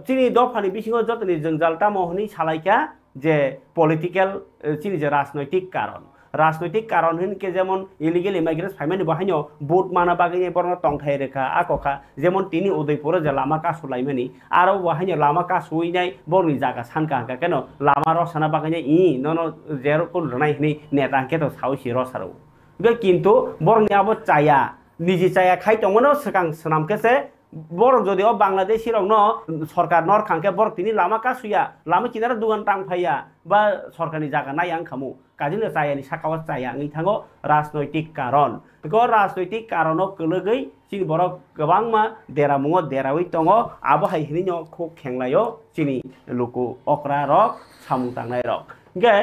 chini dofani bisingo jotoni jengjal tamohni salaika je political chini je rajnaitik karon राजनैतिक कारण हिनके जेमन illegal इमाइग्रेंट्स फाइमानि बहाइनो boat माना बागैनि बरनो टंथाय रेखा आकखा जेमन तिनि उदयपुर जे लामा कासु लाइमानि आरो बहाइनो लामा कासुइनाय बरनि जागा सानका हांका केनो लामा रसाना बागैनि ननो जेरो कोन रनाय हिनि नेता के तो साउसि रसारो बे किन्तु बरनि आबो चाया निजि चाया खाइ तंगनो सकां सनामकेसे borok jodi o Bangladeshi rok no sarkar nor khangke borok tini lama kasuya lama kinara dugan tangphaya ba sarkani jaga nayang khamu kajino chayani sakawa chaya ngi thango rajnaitik karon ko rajnaitik karono kologai chini borok gabangma deramungo derawai tongo abo hai hinino khok khenglaiyo chini luku okra rok samung tangnai rok ge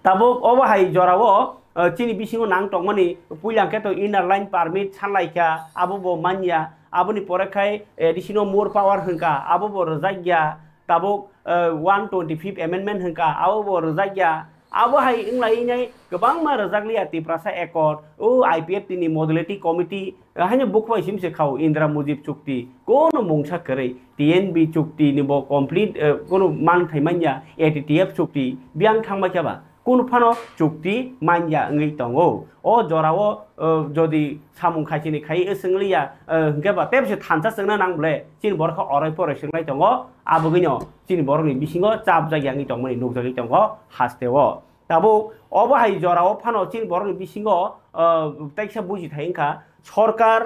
tabuk obo hai jorao chini bisingo nang tongmani puilangke to inner line permit sanlaika abo bo manya aboni porekhai additional more power hengka abo bo rajagya tabuk 125th amendment hengka abo bo rajagya abo hai inglai nai gobang ma rajaglia tiprasa accord o IPF tini modality committee hanya bukbai simse khau Indra Mujib chukti kono mungsa kare TNB chukti ni bo complete kono man thaimanya ATTF chukti biang thangma chaba কোন Fanon চুক্তি মাইয়া ngই tongo o jorao jodi samung khaisini khai esenglia ngeba tebse thansa sengna nangle chin borkha orai pore senglai tongo abogino chin borni bisingo chap jagya ngই tongmani nugjagi tongo hasteo tabo obo hai jorao phano chin borni bisingo taiksa buji thainka sarkar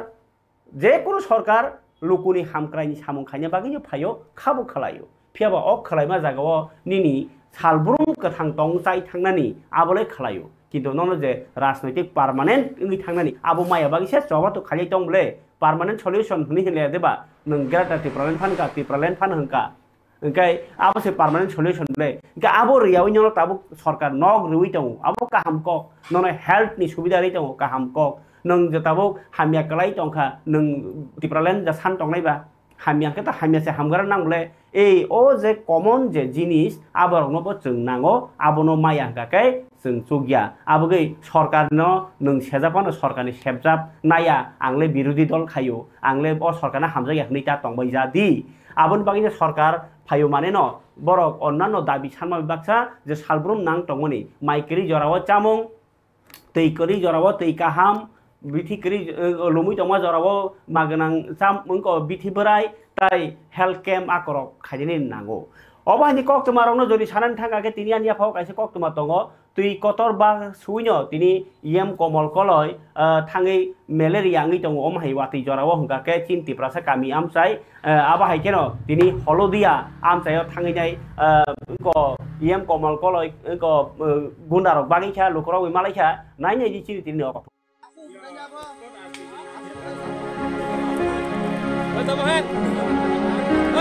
je kono sarkar lukuni hamkraini samung khaina bagini phayo khabu khalayo phiaba ok khalaima jagao nini salbrung kathang tong chai thangnani abole khalayo kintu nono je rajnaitik permanent ngi thangnani abo maya bagi se joba to khali tongle permanent solution huni hele deba nang grata tipralen phan hangka engkai abo se permanent solution le ga abo riyaw nyono tabu sarkar nog ruwi tong abo kaham kok nono health ni subida ri tong kaham kok nang je tabu hamya kalai tongkha nang tipralen ja san tongnai ba hamya ke ta hamya se hamgar nangle এই ও যে common যে জিনিস আবার নবো जों नांगो आबनो माया गाकै जों जुगिया आबगै सरकारनो नों सेजापानो सरकारनि सेबजाब नाया आंले बिरोधी दल खायो आंले अ सरकारना हामजाया नैता तंबाय जादि आबन बागिने सरकार फायो माने न बरक अन्नानो दाबि सानमा बिबागसा जे सालब्रुम नां तंगनि माइकरि जराव चामुं तैकरि जराव तैकाहाम बिथिकरि लुमुइ तंमा जराव मागनां चाम मंको बिथि बोराय তাই হেলথ ক্যাম্প আকরক খাইনি নাঙ্গো অবাহিনী কক্তমারনো যদি সানান থাকাকে তিনি আনিয়া ফাও কাইছে কক্তমা দङ তুই কতর বা সুইনো তিনি ইএম কমল কলয় থাঙै ম্যালেরিয়া ngै दङ অমহাই ওয়াতি জরাও হংকাকে চিন্তি প্রাসা কামি আমসাই আবাহাই কেন তিনি হলদিয়া আমসাইও থাঙै নাই ক ইএম কমল কলয় ক গুন্ডারক বাগিখা লোকরাও মালাইখা নাইনাই দি চিনি তিনি অক Tambahan!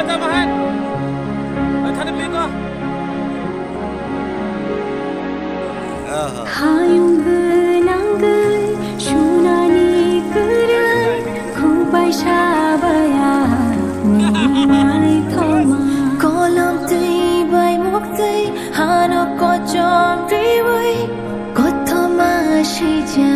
Tambahan! Tanam dito! Hayung genanggai shunani gerai kubai shabaya nai thoma kolam tei bai mok tei hano ko chom riwai kothoma shija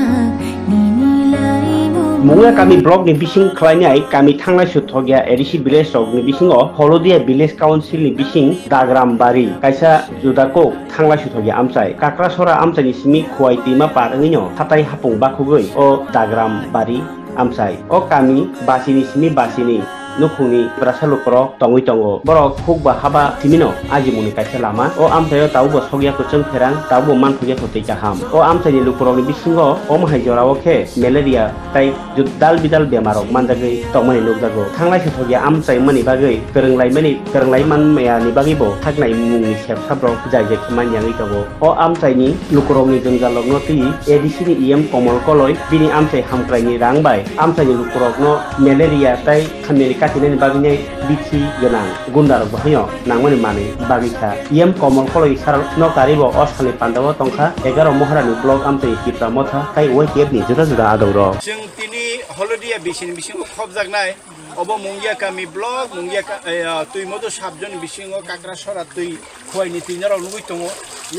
nini lai mu Munga kami blog ni bising khlainai kami thangnai suthogya Edisi village rok ni bisingo Holodia village council ni bising Dagram bari kaisa judako thanglai suthogya amchai Kakrasora amchai ni simi khuai tima parangino hatai hapung bakugoi o Dagram bari amchai o kami basini simi basini nukuni prasalukro tongui tongo borok khukba haba timino ajimuni kaisa lama o amchayo taubo sogya kuchung pherang taubo manthugya khotei kaham o amchai lukurok ni bisingo o mahai jorao khe malaria tai dal bidal bemarok manjagei tongmani nukjago thanglai suthogya amchai mani bagei kerenglai manmaya ni bagibo thagnai mungni sepsabrok jaijai khmanjagei tongo o amchai ni lukurok ni jungjalok no ti ADC ni EM Komol Koloi bini amchai hamkrai ni rangbai amchai ni lukurok no malaria tai khamni katinani bagine bichi genang gundar bahayo nangmani mani bagika EM Komol Koloi sar no karibo oskhani pandawo tongkha 11 mohrani blog amchai kipra motha tai oi kebni juda adawro जों तिनि हलदिया बिसिनि बिसिङाव खबजागनाय अब मुंगिया कामी block मुंगिया तुइ मदो साबजन बिसिङाव काक्रासरा तुइ खयनि तिनराव नुगै दङ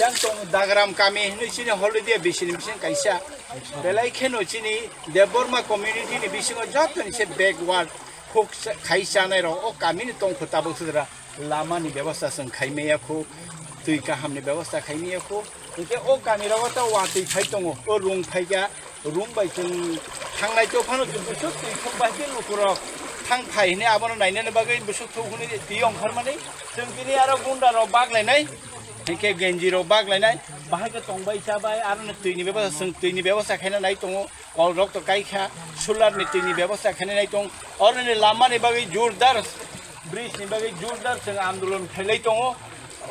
यां दङ दाग्राम कामी नैसिनि हलदिया बिसिनि बिसिं काइसा बेलाय खेनो चिनि देबबर्मा कम्युनिटि नि बिसिङाव जतन से बैकवर्ड खोक खाइसानाय र ओ कामिनि दङ खताबो सुदरा लामानि व्यवस्था जों खाइमेयाखौ तुइ काहामनि व्यवस्था खाइमेयाखौ ओके ओ कामी रावता वाति फाइ दङ ओ रुं फाइगा रूम बाय जों थांनाय तो फानो बुसु थैखबाय नखराव थां फायने आबानो नायनो बागै बुसु थौखौनि दै ओंखारमानै जों बिनि आरो गुन्दाराव बागलायनाय एके गेन्जिराव बागलायनाय बाहायके तंबाय जाबाय आरो दैनि व्यवस्था जों दैनि व्यवस्था खायना नाय दङ अल रक्त काइखा सोलारनि दैनि व्यवस्था खायना नाय दङ अरनि लामानि बागै जोरदार ब्रिजनि बागै जोरदार जों आन्दोलन खायलाय दङ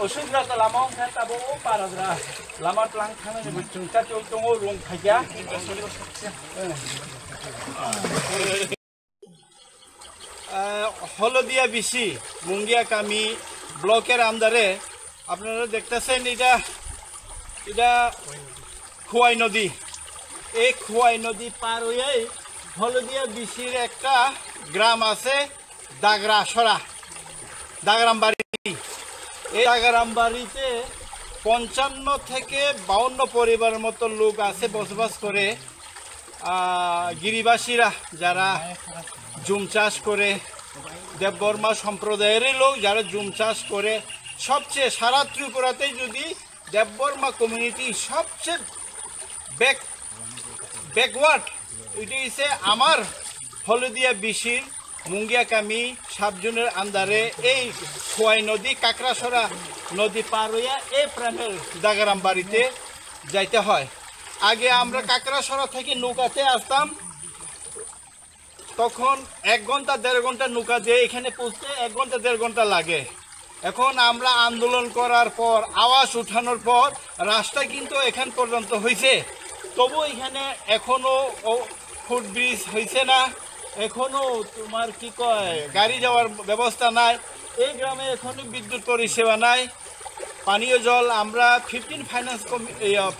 असुबिदा त लामाव थाताबो ओ पाराद्रा लामा प्लान थांनानै बुथुमता दङ रुम फाइया হলদিয়া বিসি মুঙ্গিয়া কামি ব্লকের আন্ডারে আপনারা দেখতেছেন এটা খোয়াই নদী এই খোয়াই নদী পার হয়ে হলদিয়া বিসির একটা গ্রাম আছে দাগরামবাড়ি এই দাগরামবাড়িতে 55 থেকে 52 পরিবারের মতো লোক আছে বসবাস করে গিরিবাসীরা যারা জুম চাষ করে দেববর্মা সম্প্রদায়ের লোক যারা জুম চাষ করে সবচেয়ে সারা ত্রিপুরাতেই যদি দেববর্মা কমিউনিটি সবচেয়ে ব্যাকওয়ার্ড এটি হচ্ছে আমার হলদিয়া বিসির মুঙ্গিয়া কামি সাবজনের আন্ডারে এই খোয়াই নদী কাকড়াছড়া নদী পার হইয়া এই প্রাণের দাগরামবাড়িতে যাইতে হয় আগে আমরা কাকড়াছড়া থেকে নৌকাতে আসতাম তখন 1 ঘন্টা 1.5 ঘন্টা নৌকা দিয়ে এখানে পৌঁছতে 1 ঘন্টা 1.5 ঘন্টা লাগে এখন আমরা আন্দোলন করার পর আওয়াজ উঠানোর পর রাস্তা কিন্তু এখান পর্যন্ত হয়েছে তবু এখানে এখনো ফুটব্রিজ হয়েছে না এখনো তোমার কি কয় গাড়ি যাওয়ার ব্যবস্থা নাই এই গ্রামে এখনো বিদ্যুৎ পরিষেবা নাই পানীয় জল আমরা 15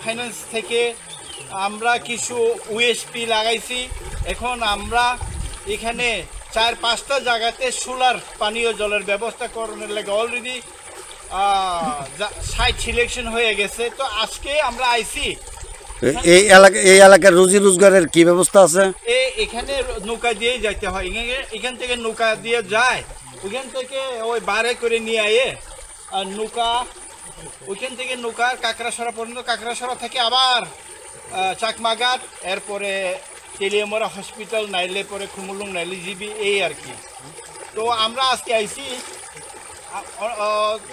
ফাইন্যান্স থেকে আমরা কিছু ওএসপি লাগাইছি এখন আমরা এখানে 4-5টা জায়গাতে সোলার পানীয় জলের ব্যবস্থা করার লাগে অলরেডি সাইট সিলেকশন হয়ে গেছে তো আজকে আমরা আইছি এই এলাকার রুজি রোজগারের কি ব্যবস্থা আছে এখানে নৌকা দিয়ে যাইতে হয় এখান থেকে নৌকা দিয়ে যায় ওখান থেকে ওই বারে করে নিয়ে আয়ে আর নৌকা ওইখান থেকে নৌকা কাকড়াছড়া পর্যন্ত কাকড়াছড়া থেকে আবার চাকমাঘাট এরপরে তেলিয়ামরা হসপিটাল নাইলে পরে খুমুলুং নাইলে জিবি এই আর কি তো আমরা আজকে আইছি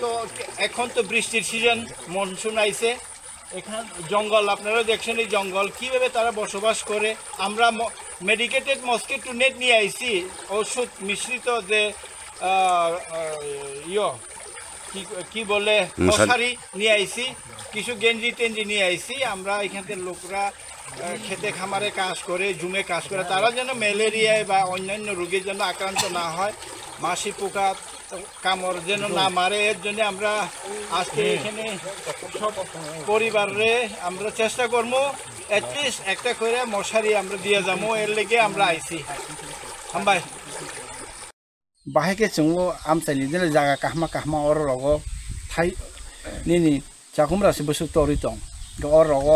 তো এখন তো বৃষ্টির সিজন মনসুন আইছে এখান জঙ্গল আপনারা দেখছেন এই জঙ্গল কীভাবে তারা বসবাস করে আমরা মেডিকেটেড মস্কিটো নেট নিয়ে আইছি ওষুধ মিশ্রিত যে কি বলে মশারি নিয়ে আইছি কিছু গেঞ্জি টেঞ্জি নিয়ে আইছি আমরা এখানকার লোকরা খেতে খামারে কাজ করে জুমে কাজ করে তারা যেন ম্যালেরিয়ায় বা অন্যান্য রোগের জন্য আক্রান্ত না হয় মাছি পোকা কামড় যেন না মারে এর জন্য আমরা আজকে এখানে সব পরিবারে আমরা চেষ্টা করবো অ্যাটলিস্ট একটা করে মশারি আমরা দিয়ে যাবো এর লেগে আমরা আইছি হামবাই বাহেকে চুঙ্গো আমচাইনি যেন জায়গা কাহমা অর রগ থাই নিনি চাকুমরাসি বসু তরি দं অর রগ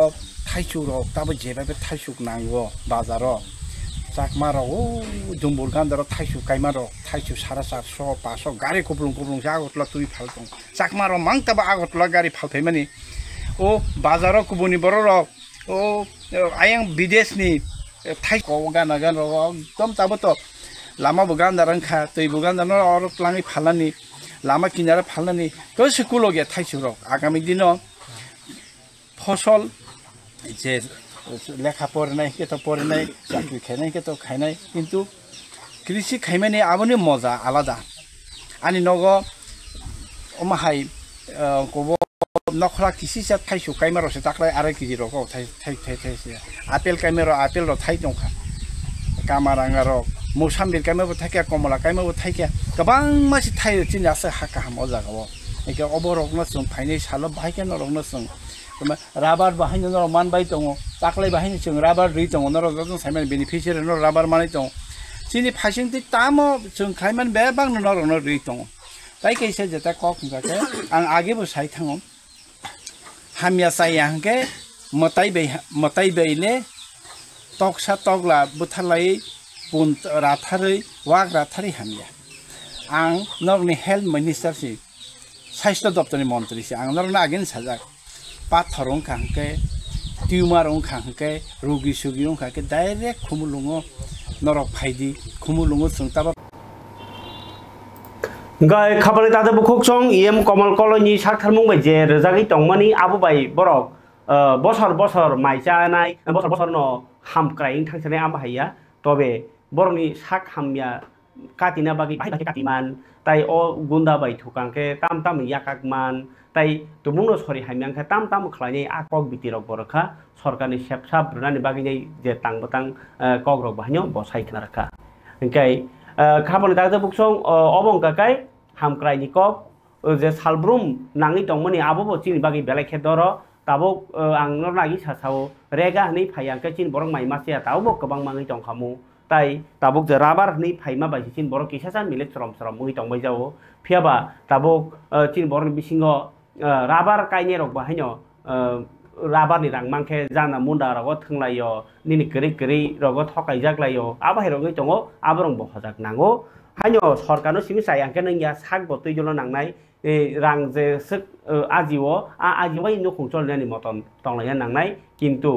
थाइसुक ताबो जेबाबो थाइसुक नांगौ बाजाराव চাকমা রক ও জম্বুর গান্দার থাইসু কাইমা রক থাইসু 450 500 গাড়ি কুবলুং কুবলুং আগতলা তুই ফালতং চাকমা রক মাংতাবা আগতলা গাড়ি ফালথাই মানি ও বাজারও কুবনি বড় রক ও আয়াং বিদেশনি থাই গানা গান রক একদম তাবো তো লামাबो गान्दारांखा दैबो गान्दानो अरक लाङै फालानि लामा किनारा फालानि गसे कुलगे थाइसु रक आगामी दिनाव फसल जे लेखा पढनाय के त पढनाय चाकरी खानाय के त खानाय किन्तु कृषि खाइमाने आबोनि मजा आलादा आनि नगो अमाहाय गबो नखला किसि सा थाइसु काइमारसे ताक्लाय 2 केजि रक थाइ आपेल काइमार आपेल र थाइ दंखा कामारांगा रक मौसाम्बि काइमाबो थाइका कमला काइमाबो थाइका गोबां मानसि थायो तिनासो हाका हाम जागाव एके अबरकनो जों फाइनै साल बाहायके नरकनो जों राबार बाहायनो नर मानबाय दङ ताक्लाय बाहायनो जों राबार रि दङ नर जों साइमान बेनिफिशियरि नर राबार मानै दङ तिनि फाइसिंति तामो जों खाइमान बे बांनो नरनो रि दङ ताइ कैसे जता कक जाके आं आगेबो साइ थाङो हामिया साइयांके मताइ बेले तकसा तगला बुथारलाय बुन राथारै वाग राथारै हामिया आं नरनि हेल्थ मिनिस्टार सि स्वास्थ्य दप्तरनि मन्त्री सि आं नरना आगेन साजाक पाथरं खांके टिउमारं खांके रोगी सुगियं खांके डाइरेक्ट खुमुलुङो नरक फाइदि खुमुलुङो सुंताबा गाय खाबाले तादे बुखुकसं इएम कमल कलनि साथारमुं बाय जे रजागै तंमानि आबु बाय बरक बसर बसर माइजानाय बसर बसर न हामक्राइं थांसनाय आमहाया तबे बरनि साक हामिया काटिना बागि बाहाय काटिमान ताइ अ गुन्दा बाय थुकांके ताम ताम याकाकमान ताइ तुमुनो सरि हामियांखा ताम ताम खलायनाय आकक बितिरक बरखा सरकारनि सेबसा ब्रुनानि बागिनै जे तांबतां कग्रक बाहायनो बसायखना रखा ओंखाय खाबाले तादे बुखसं अबंकाकाय हामक्राइनि कक जे सालब्रुम नाङै दंमोनि आबो चिनि बागि बेलाखे दर ताबो आंनो नागि सासाव रेगा हनै फायांके चिन बरं माइमासिया ताबो गोबां माङै दंखामु ताइ ताबुक जे राबार हनै फाइमा बायसि चिन बरं किसासा मिले सरम सरम मुहि दंबाय जावो फियाबा ताबुक चिन बरं बिसिङो राबार काइने रक बाहायनो राबारनि रांमांखे जाना मुन्दा रग थंलायो निनि गरै गरै रग थकाय जाग्लायो आबाहाय रगै दङ आबरं बहजाक नांगौ हायनो सरकारनो सिमि सायांके नंया साक बतै जल नांनाय रां जे सक आजिओ आजिवाय नो खंचलनानि मतन तंलाया नांनाय किन्तु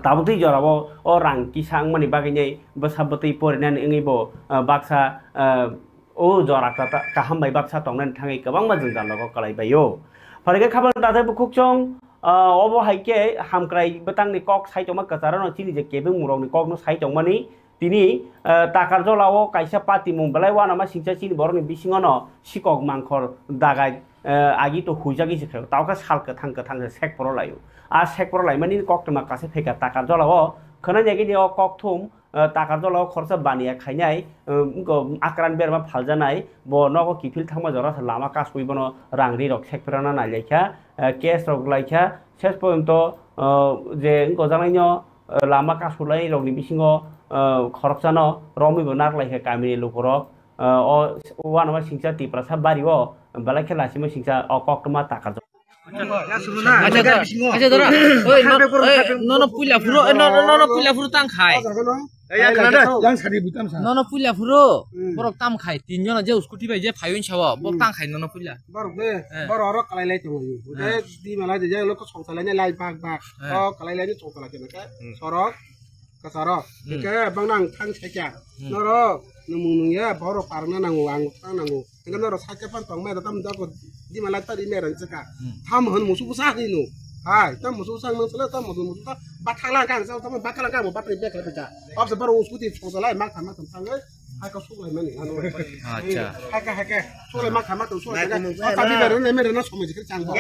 ताबुतै जराबो अ रां किसां मानि बागैनै बसाबतै परिनानि एङैबो बाक्सा ओ जराका काहामबाय बाक्सा तंनानि थाङै गोबां माजों जालग कलायबायो फरेगे खाबाल दादे बुखुकसं अबहायके हामक्राइ बतांनि कक साइतमा कचारन चिनि जे केबे मुरौनि ककनो साइतमानि तिनि ताकार जलाओ काइसा पाति मुंबलाय वानामा सिंसा चिनि बरनि बिसिङनो सिकक मांखर दागाय आगि तो हुजागि जेखौ तावका सालके थांके सेकपर लायो आ सेकपर लायमानि ककटमा कासे फेका ताकार जलाओ खनायगे जे ककथुम ताकार जलाओ खरसा बानिया खायनाय आक्रान बेरमा फालजानाय ब नगो किफिल थांमा जरा लामा कासुइबनो रांरि रक सेकपराना नायलायखा केस रक लायखा शेष पर्यन्त जे गजानायनो लामा कासुलाय रगनि बिसिङो खरबसानो रमिबो नारलायखा गामिनि लोगरक वानामा सिंसा तिप्रासा बारिओ बालाखे लासिमो सिंसा ककटमा ताकार अच्छा दरा ओइ न पुइला फुरो न पुइला फुरो तां खाय न पुइला फुरो बरक ताम खाय तीन जन जे स्कुटी बाय जे फायन छाव बक तां खाय न पुइला बरक बे बर कलायलाय तंयो उदे दि माला जे लोक संसालायने लाय बाग बाग कलायलायनि संसालायने सरक kasarok ke bangnang thang sekia noro numungya boro parna nangu ang nangu dengan noro sakya pan tong me tam da ko di malata di meran seka tham han musu busa ni nu hai tam musu sang mang sala tam musu ta bathalang kang sa tam bathalang kang batri bek la beja ob se baro uskuti chosalai mak tham tam sang ai hai ka suklai mani anu acha hai ka suklai mak tham tam suklai ka ta bi meran ne meran na somai jikir chang ba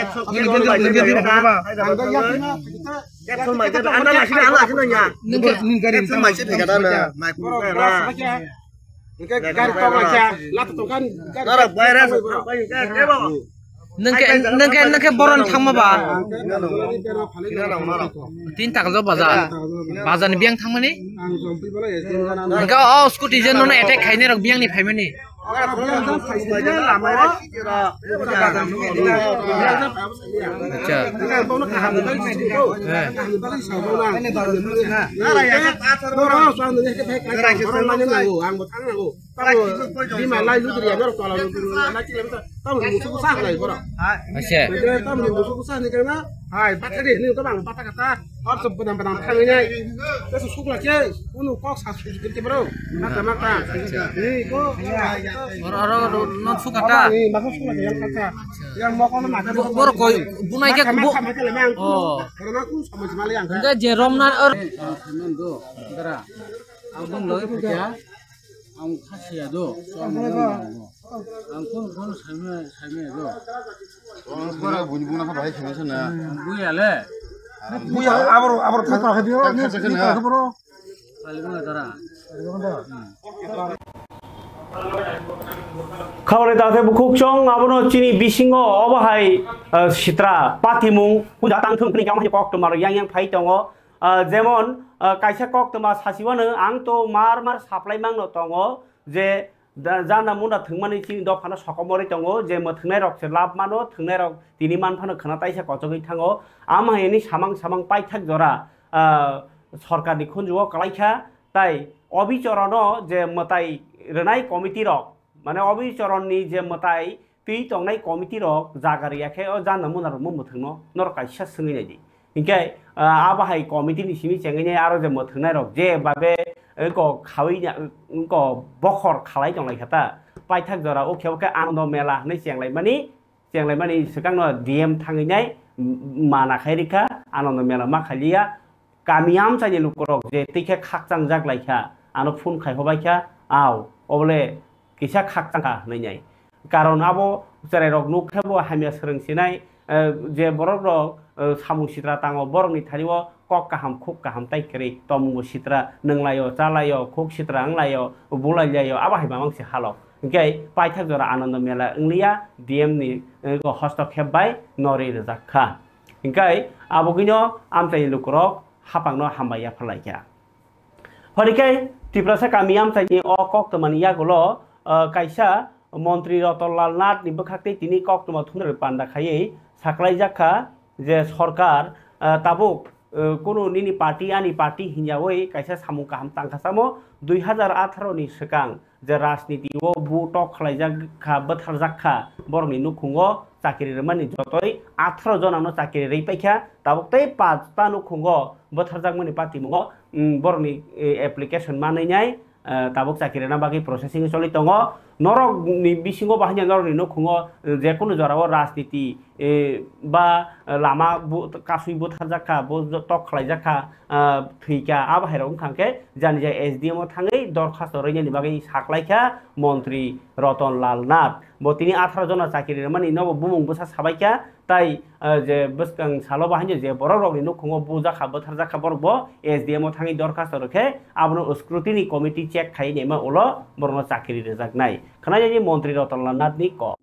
get from my get ana la sina ala sina nya ningarin from my sina kada na my Nengke kan kau aja, lat tu kan. Nara bayar nengke boron thangma ba. Tin tak jo bazar ni biang thangma ni. Nengke oh scooty jen nona attack khai ni rok biang ni phai mani. hai bắt cái này các bạn bắt cái ta ở sập pedang khang ini cái súc là chứ unu kok satu gitu bro maka ini kok orang non suka ta masuk suka yang kata yang mau kono makan bor ko bunai ke bu oh karena aku sama sekali yang enggak jerom na do dara abang loy ya ang khasiya do angkon kon saime do orang bunyi-bunyi apa baik ini sana. buya le buya abro kata dia ni bro. খাওয়ালে তাতে বুকুক চং আবনো চিনি বিসিং অবহাই সিত্রা পাতিমুং হুদা তাংথুং খনি গামহাই cock তোমার yang phi দङ যেমন কাইসা cock তোমা সাসিবাनो आं তো মার সাপ্লাই মাংनो दङ যে জানা মুনা থংমানি চিনি দ ফানা সকমরি दङ যে মথংনাই রক লাভ মানো থংনাই রক তিনি মান ফানো খানা তাইসা কচগै थाङो আমাহেনি সামাং পাইথাক জরা সরকারনি খুনজুও কালাইখা তাই অবিচরণ যে মতাই রনাই কমিটি রক মানে অবিচরণনি যে মতাই তুই তংনাই কমিটি রক জাগারিয়াখে ও জানা মুনার মুমু থংनो নর কাইসা সঙ্গিনাই দি ইনকে আবাহাই কমিটিনি সিমি চেঙ্গিনাই আরো যে মথংনাই রক যে বাবে ক খাওইনা ক বখর খালাই দंलाय খাতা পাইথাক জরা ও খেওকে আনন্দ মেলা नै চেংলাই মানি सिगांनो ডিএম थाङैनाय मानाखायरिखा आनन्द मेला मा खालिया गामियाम चाइनि लुकरक जे तिखे खाकचां जागलायखा आनो फुन खायहबायखा आव अबले किसा खाकचांखा नैनाय कारण आबो जेरै रक नुखाबो हामिया सोलोंसिनाय जे बरक रक सामु सित्रा ताङो बरकनि थारिव कक काहाम खुक काहाम ताइकरि तमुगो सित्रा नंलायो चालायो खुक सित्रा आंलायो बुलायलायो आबाहाय मामांसि हालक ओंखाय पाइथाक जरा आनन्द मेला इंलिया डिएम नि हस्तक्षेप बाय नरि रजाखा ओंखाय आबगिनो आमचाइ लुकरक हापांनो हामबाया फलायखा फरिखाय तिप्रासा गामि आमचाइनि अ कक्तमानिया गलो काइसा मन्त्री रतनलाल नाथ नि बखाक्ते तिनि कक्तमा थुनर पान्दा खायै साख्लाय जाखा जे सरकार ताबुक कोनो निनि पार्टी आनि पार्टी हिन्जावै काइसा सामु काहाम तांखासामो 2018 नि सिगां जे राजनीति ओ बुटक खालायजाखा बोथारजाखा बरनि नुखुंगो चाकरि रमानि जतय 18 जनानो चाकरि रैपायखा ताबुकतै 5 ता नुखुंगो बोथारजाकमनि पार्टी मुंगो बरनि एप्लिकेशन मानैनाय ताबुक चाकरि ना बागै प्रसेसिंग चलि दङ नरक नि बिसिङो बाहायनाय नरनि नुखुंगो जेकुनु जराव राजनीति बा लामा कासुइ बोथारजाखा तक खालायजाखा थैखा आबाहेराव खांके जानि जा एसडीएम थाङै दरखास्त रैनायनि बागै साख्लायखा मन्त्री रतनलाल नाथ बतिनि 18 जना चाकरि रमानि नव बुमुं बोसा साबायखा ताई जे बसकां सालो बाहायनाय जे बरक रकनि नुखुंगो बुजाखा बोथारजाखा बरक एसडीएम थाङै दरखास्त रखे आबनो स्क्रुटिनि कमिटी चेक खायनेमा उलो बरनो चाकरि रजाकनाय खानायनि मन्त्री रतनलाल नाथनि क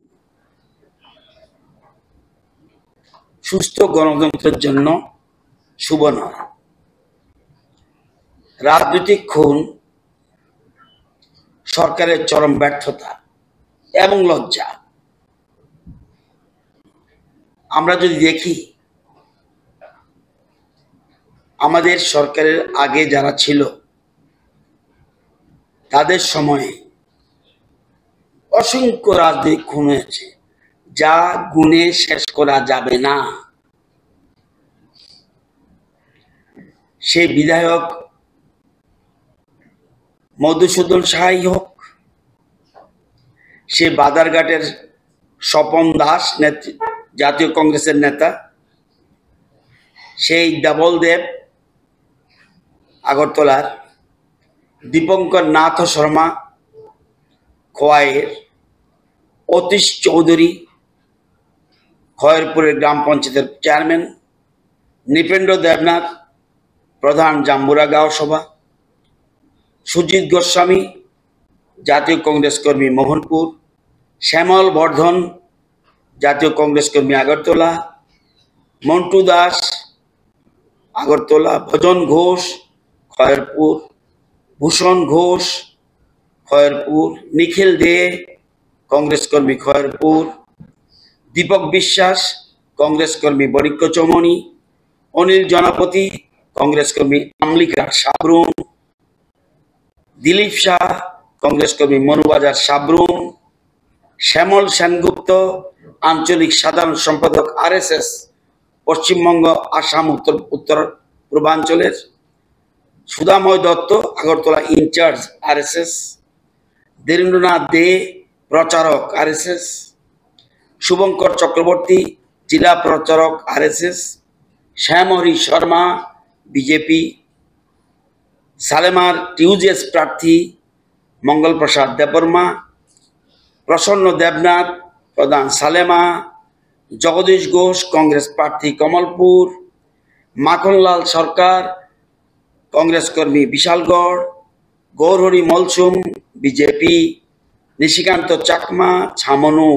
সুস্থ গণতন্ত্রের জন্য শুভ নয় রাজনৈতিক খুন সরকারের চরম ব্যর্থতা এবং লজ্জা আমরা যদি দেখি আমাদের সরকারের আগে যারা ছিল তাদের সময়ে অসংখ্য রাজনৈতিক খুন হয়েছে যা গুণে শেষ করা যাবে না সেই বিধায়ক মধুসূদন সাহাই হোক সে বাদারঘাটের স্বপন দাস জাতীয় কংগ্রেসের নেতা সেই ডাবল দেব আগরতলার দীপঙ্কর নাথ শর্মা খোয়াইয়ের অতীশ চৌধুরী খয়েরপুরের গ্রাম পঞ্চায়েতের চেয়ারম্যান নৃপেন্দ্র দেবনাথ প্রধান জাম্বুরা গাঁও সভা সুজিত গোস্বামী জাতীয় কংগ্রেস কর্মী মোহনপুর শ্যামল বর্ধন জাতীয় কংগ্রেস কর্মী আগরতলা মন্টু দাস আগরতলা ভজন ঘোষ খয়েরপুর ভূষণ ঘোষ খয়েরপুর নিখিল দে কংগ্রেস কর্মী খয়েরপুর, দীপক বিশ্বাস কংগ্রেস কর্মী বরিক্য চৌমনি, অনিল জনপতি কংগ্রেস কর্মী আমলিকার সাবরুম, দিলীপ শাহ কংগ্রেস কর্মী মনুবাজার সাবরুম, শ্যামল সেনগুপ্ত আঞ্চলিক সাধারণ সম্পাদক RSS পশ্চিমবঙ্গ আসাম উত্তর পূর্বাঞ্চলের, সুধাময় দত্ত আগরতলা ইনচার্জ RSS, দেবেন্দ্রনাথ দে প্রচারক RSS, শুভঙ্কর চক্রবর্তী জেলা প্রচারক RSS, শ্যামহরি শর্মা বিজেপি, সালেমার টিউজেস প্রার্থী মঙ্গল প্রসাদ দেববর্মা, প্রসন্ন দেবনাথ প্রধান সালেমা, জগদীশ ঘোষ কংগ্রেস প্রার্থী কমলপুর, মাখনলাল সরকার কংগ্রেস কর্মী বিশালগড়, গৌরহরি মলসুম বিজেপি, নিশিকান্ত চাকমা ছামনু,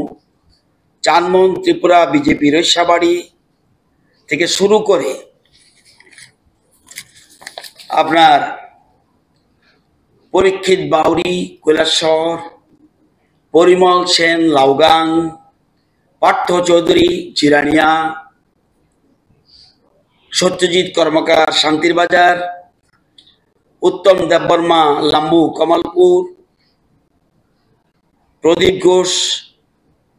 চানমোহন ত্রিপুরা বিজেপি রৈসাবাড়ি থেকে শুরু করে আপনার পরীক্ষিত বাউরি কৈলাসহর, পরিমল সেন লাউগাং, পার্থ চৌধুরী চিরানিয়া, সত্যজিৎ কর্মকার শান্তির বাজার, উত্তম দেববর্মা লাম্বু কমলপুর, প্রদীপ ঘোষ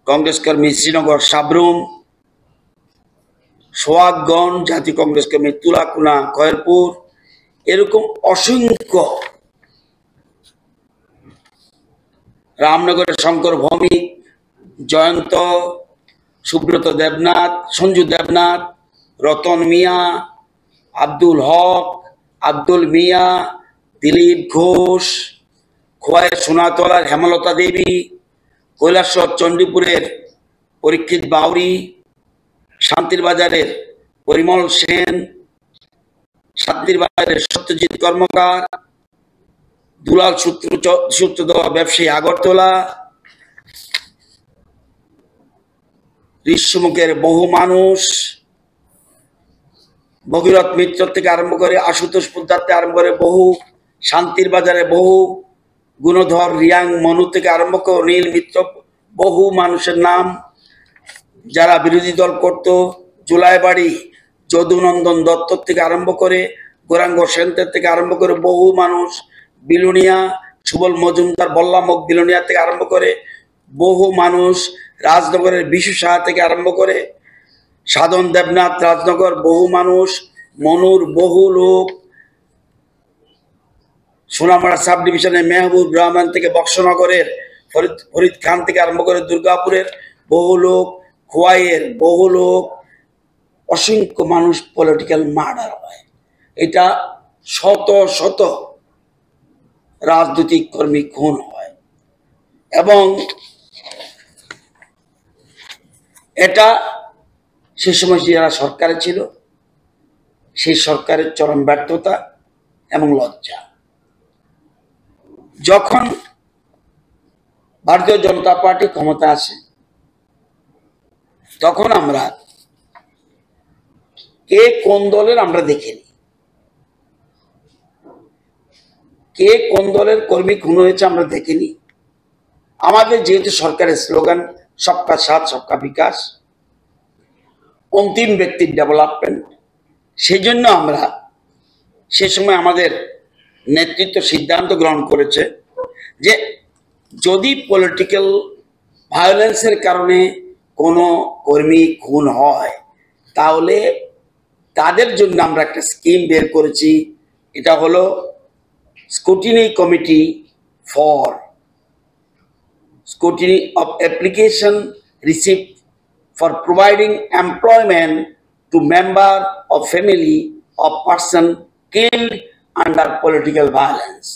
কংগ্রেস কর্মী শ্রীনগর সাবরুম, সোহাগগণ জাতীয় কংগ্রেস কর্মী তুলাকুনা খয়েরপুর, এরকম অসংখ্য, রামনগরের শঙ্কর ভৌমিক, জয়ন্ত, সুব্রত দেবনাথ, সঞ্জু দেবনাথ, রতন মিয়া, আব্দুল হক, আব্দুল মিয়া, দিলীপ ঘোষ, খোয়াইয়ের সোনাতলার হেমলতা দেবী, কৈলাসহর চণ্ডীপুরের পরীক্ষিত বাউরি, শান্তির বাজারের পরিমল সেন, শান্তির বাজারের সত্যজিৎ কর্মকার, দুলাল সূত্রধর ব্যবসায়ী আগরতলা, ঋষ্যমুখের বহু মানুষ, ভগীরথ মিত্র থেকে আরম্ভ করে আশুতোষ পোদ্দার থেকে আরম্ভ করে বহু, শান্তির বাজারে বহু, গুণধর রিয়াং মনু থেকে আরম্ভ করে নীল মিত্র, বহু মানুষের নাম যারা বিরোধী দল করত, জুলাইবাড়ি যদুনন্দন দত্ত থেকে আরম্ভ করে গৌরাঙ্গ সেন্টার থেকে আরম্ভ করে বহু মানুষ, বিলুনিয়া সুবল মজুমদার বল্লামক বিলুনিয়া থেকে আরম্ভ করে বহু মানুষ, রাজনগরের বিশু সাহা থেকে আরম্ভ করে সাধন দেবনাথ রাজনগর বহু মানুষ, মনুর বহু লোক, সোনামারা সাব ডিভিশনের মেহবুব রহমান থেকে বক্সনগরের ফরিদ খান থেকে আরম্ভ করে দুর্গাপুরের বহু লোক, খোয়াইয়ের বহু লোক, অসংখ্য মানুষ পলিটিক্যাল মার্ডার হয়। এটা শত শত রাজনৈতিক কর্মী খুন হয় এবং এটা সে সময় যারা সরকারে ছিল সেই সরকারের চরম ব্যর্থতা এবং লজ্জা। যখন ভারতীয় জনতা পার্টি ক্ষমতা আসে তখন আমরা কে কোন দলের আমরা দেখিনি, কে কোন দলের কর্মী খুন হয়েছে আমরা দেখিনি। আমাদের যেহেতু সরকারের স্লোগান সবকা সাথ সবকা বিকাশ, অন্তিম ব্যক্তির ডেভেলপমেন্ট, সেই জন্য আমরা সে সময় আমাদের নেতৃত্ব সিদ্ধান্ত গ্রহণ করেছে যে যদি পলিটিক্যাল ভায়োলেন্সের কারণে কোনো কর্মী খুন হয় তাহলে তাদের জন্য আমরা একটা স্কিম বের করেছি। এটা হলো scrutiny committee for scrutiny of application received for providing employment to member of family of person killed under political violence.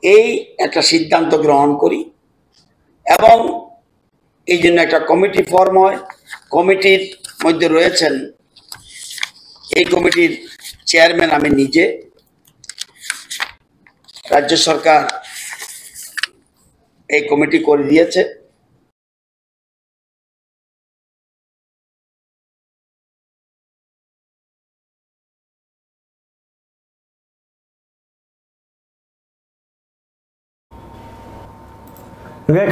এই একটা সিদ্ধান্ত গ্রহণ করি এবং এই জন্য একটা কমিটি ফর্ম হয়। কমিটির মধ্যে রয়েছেন, এই কমিটির চেয়ারম্যান আমি নিজে, রাজ্য সরকার এই কমিটি করে দিয়েছে।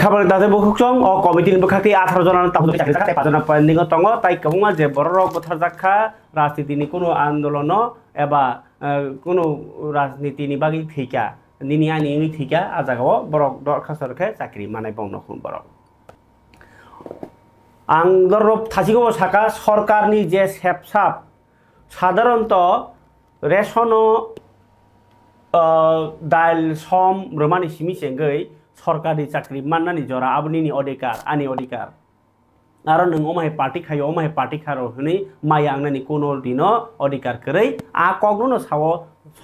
খাবার দাতে বুকচং ও কমিটিनि বখাতি 18 জন তাহলে চাকরি থাকাতে 5 জন পেন্ডিং দङ তাই কবুমা যে বড় বছর জাখা রাজনীতিनि কোনো আন্দোলন এবা কোনো রাজনীতিनि বাগি থিকা নিনি আইনি থিকা আজাগাও বড় দরখাস্ত রেখে চাকরি মানে বংনখুন বড় आं दरब थासिगो साका सरकारनि जे सेबसाब साधारणत रेशन दाल सम रमानि सिमिसेंगै सरकारी चाकरी माननानि जरा आबनिनि अधिकार आनि अधिकार आरो नों अमाय पार्टी खायो अमाय पार्टी खारो हनै माय आंनानि कोनो दिनो अधिकार करै आ कग्रनो सावो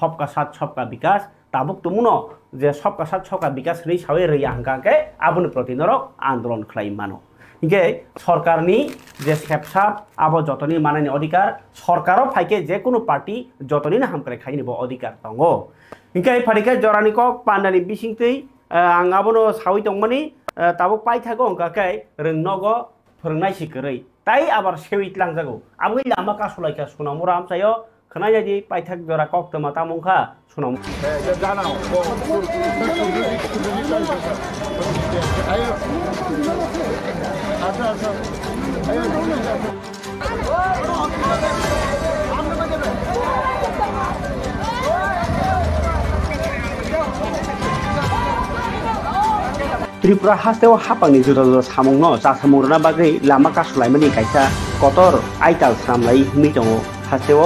सबका साथ सबका विकास ताबुक तुमुनो जे सबका साथ सबका विकास नै सावे रै आंगाके आबुनि प्रतिनरक आन्दोलन खलाय मानो इनके सरकारनि जे सेबसाब आबो जतनि मानानि अधिकार सरकारो फाइके जे कोनो पार्टी जतनि नाम करे खाइनिबो अधिकार दङ इनके फारिके जरानि क पान्दानि बिसिंतै आं आबोनो सावै दंमानि ताबो पाइ थागो अंकाकै रोंनगो फोरोंनाय सिकरै ताइ आबार सेवितलां जागौ आबो लामा कासलायका सुनामु रामसायो खनायदि पाइथाक जरा कक तमा तामुखा सुनामु त्रिपुरा हास्तेव हापांनि जुदा जुदा सामुंनो जासामुरना बागै लामा कासलायमानि कायसा कतर आइताल सामलाय हिमि दङ हास्तेव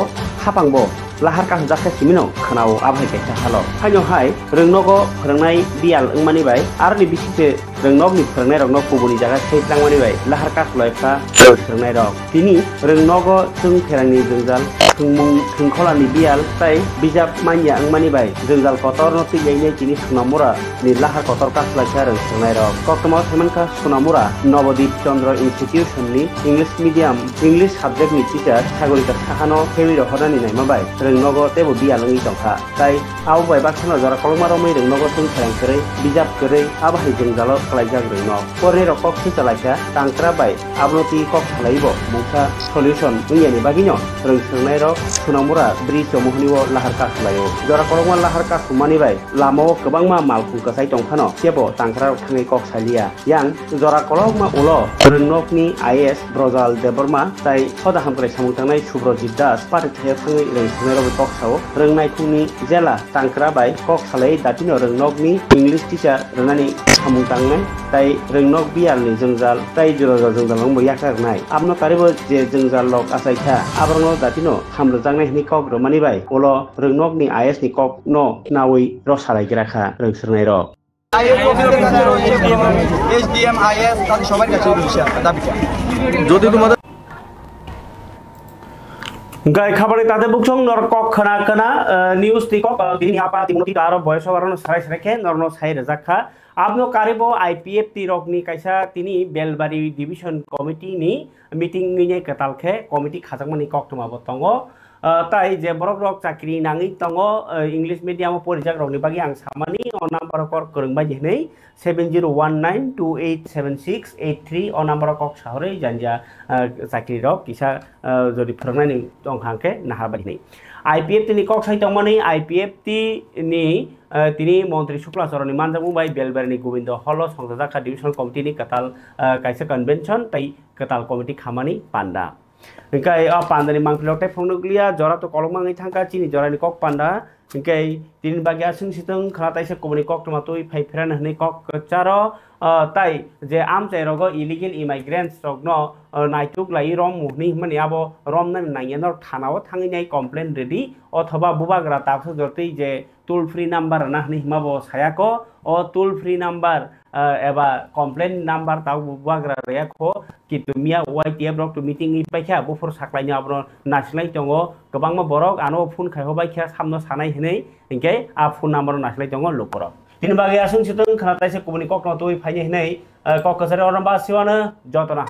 हापांबो लाहार कास जाखा सिमिनो खोनाव आबाय कायसा हालो फाइनो हाय रोंनगो फोरोंनाय बियाल ओंमानि बाय आरनि बिसिसे रोंनगनि फोरोंनाय रंनो कुबुनि जागा सैतलांमानि बाय लाहार कासलायफ्रा फोरोंनाय रं तिनि रोंनगो जों फेरांनि जोंजाल थुंखलानि बियाल ताइ बिजाब मानिया ओंमानि बाय जोंजाल कतर नति गैने तिनि सुनामुरा नि लाहार कतर कासलायखा रोंनाय रं कक्तमा हेमनका सुनामुरा नवदीप चंद्र इन्स्टिट्यूशननि इंग्लिश मीडियम इंग्लिश सब्जेक्टनि टीचार सागरिका साहानो फेमि रहनानि नायमा बाय रोंनगो तेबो बियालंनि दंखा ताइ आव बाय बाखना जरा कलमारमै रोंनगो जों फेरां करै बिजाब करै आबाहाय जोंजाल खलायजाग रोंनो परनि रकक सितालायखा तांक्रा बाय आबनति कक खलायबो मुखा सल्यूशन उयानि बागिनो रोंसोंनाय र सुनामुरा ब्रिज मोहनिवो लाहार कासलायो जरा कलमा लाहार कासुमानि बाय लामाव गोबांमा मालखुं कासाय दंखानो केबो तांक्रा थाङै कक सालिया यां जरा कलमा उलो रोंनगनि आईएएस ब्रजाल देबरमा ताइ सदा हामग्राय सामुंथांनाय सुब्रजित दास पार्टी थाया थाङै रोंसोंनाय रबो कक साव रोंनाय खुंनि जेला तांक्रा बाय कक सालाय दातिनो रोंनगनि इंग्लिश टीचार रोंनानि सामुंथांनाय ताइ रोंनग बियालनि जोंजाल ताइ जुरा जोंजाल याखारनाय आबनो कारिबो जे जोंजाल लक आसायखा आब्रनो दातिनो हामलजांनाय नि कक रमानि बाय उलो रोंनगनि आईएएस नि कक न नावै रसालायग्राखा रोंसोंनाय र एसडीएम आईएएस তাদের সবার কাছে দাবিটা যদি তোমাদের गाय खाबारे ताते बुकसं नर कक खना खना न्यूज ति कक दिनि आपा तिमति आरो बयस वारन साराय सारायखे नरनो साइ रजाखा आपनो कारिबो आईपीएफ ति रकनि कायसा तिनि बेलबारि डिविजन कमिटि नि मीटिंग नि कतालखे कमिटि खाजाकमानि कक्तमा बतंगो ताइ जे बरक रक चाकरि नाङै दङ इंग्लिश मीडियम परिजाक रकनि बागि आं सामानि अ नाम्बार कर करंबाय दिनै 7019287683 अ नाम्बार कक साहरै जानजा चाकरि रक किसा जदि फोरोंनायनि दंहांके नाहाबाय दिनै आईपीएफ तिनि कक साइ दंमानि आईपीएफ तिनि तिनि मन्त्री शुक्लाचरनि मानजामु बाय बेलबारिनि गोविंद हल संजाजाखा डिविजन कमिटिनि कताल कायसा कन्वेन्शन ताइ कताल कमिटि खामानि पान्डा इनकाय पान्दानि मांफिलकटाय फंनुग्लिया जरा तो कलमाङै थांका चिनि जरानि कक पान्दा इनकाय तिनि बागिया सिंसितों खालातायसे कमनि कक टमाटोइ फाइफेरान हनै कक चारो ताइ जे आमचाय रग इलिगेल इमाइग्रेन्ट्स रगनो नाइटुक लाई रम मुहनि माने आबो रम नान नायनर थानाव थाङैनाय कमप्लेन रेडी अथवा बुबाग्रा ताखो जरतै जे टोल फ्री नम्बर ना हनै हिमाबो सायाको ओ टोल फ्री नम्बर एबा कमप्लेन नम्बर ताव बुबाग्रा रेयाखो किन्तु मिया वाइटिएफ रक टु मीटिंग पाइखा बुफोर साख्लायनि आब्रो नासलाय दङ गोबांमा बरक आनो फोन खायहबायखा सामनो सानाय हनै इनके आ फोन नम्बर नासलाय दङ लोकर दिन बागे आसुं सितों खानातायसे कमनि कक नतोय फाइने हनै कक कसारे अरनबा सिवानो जतना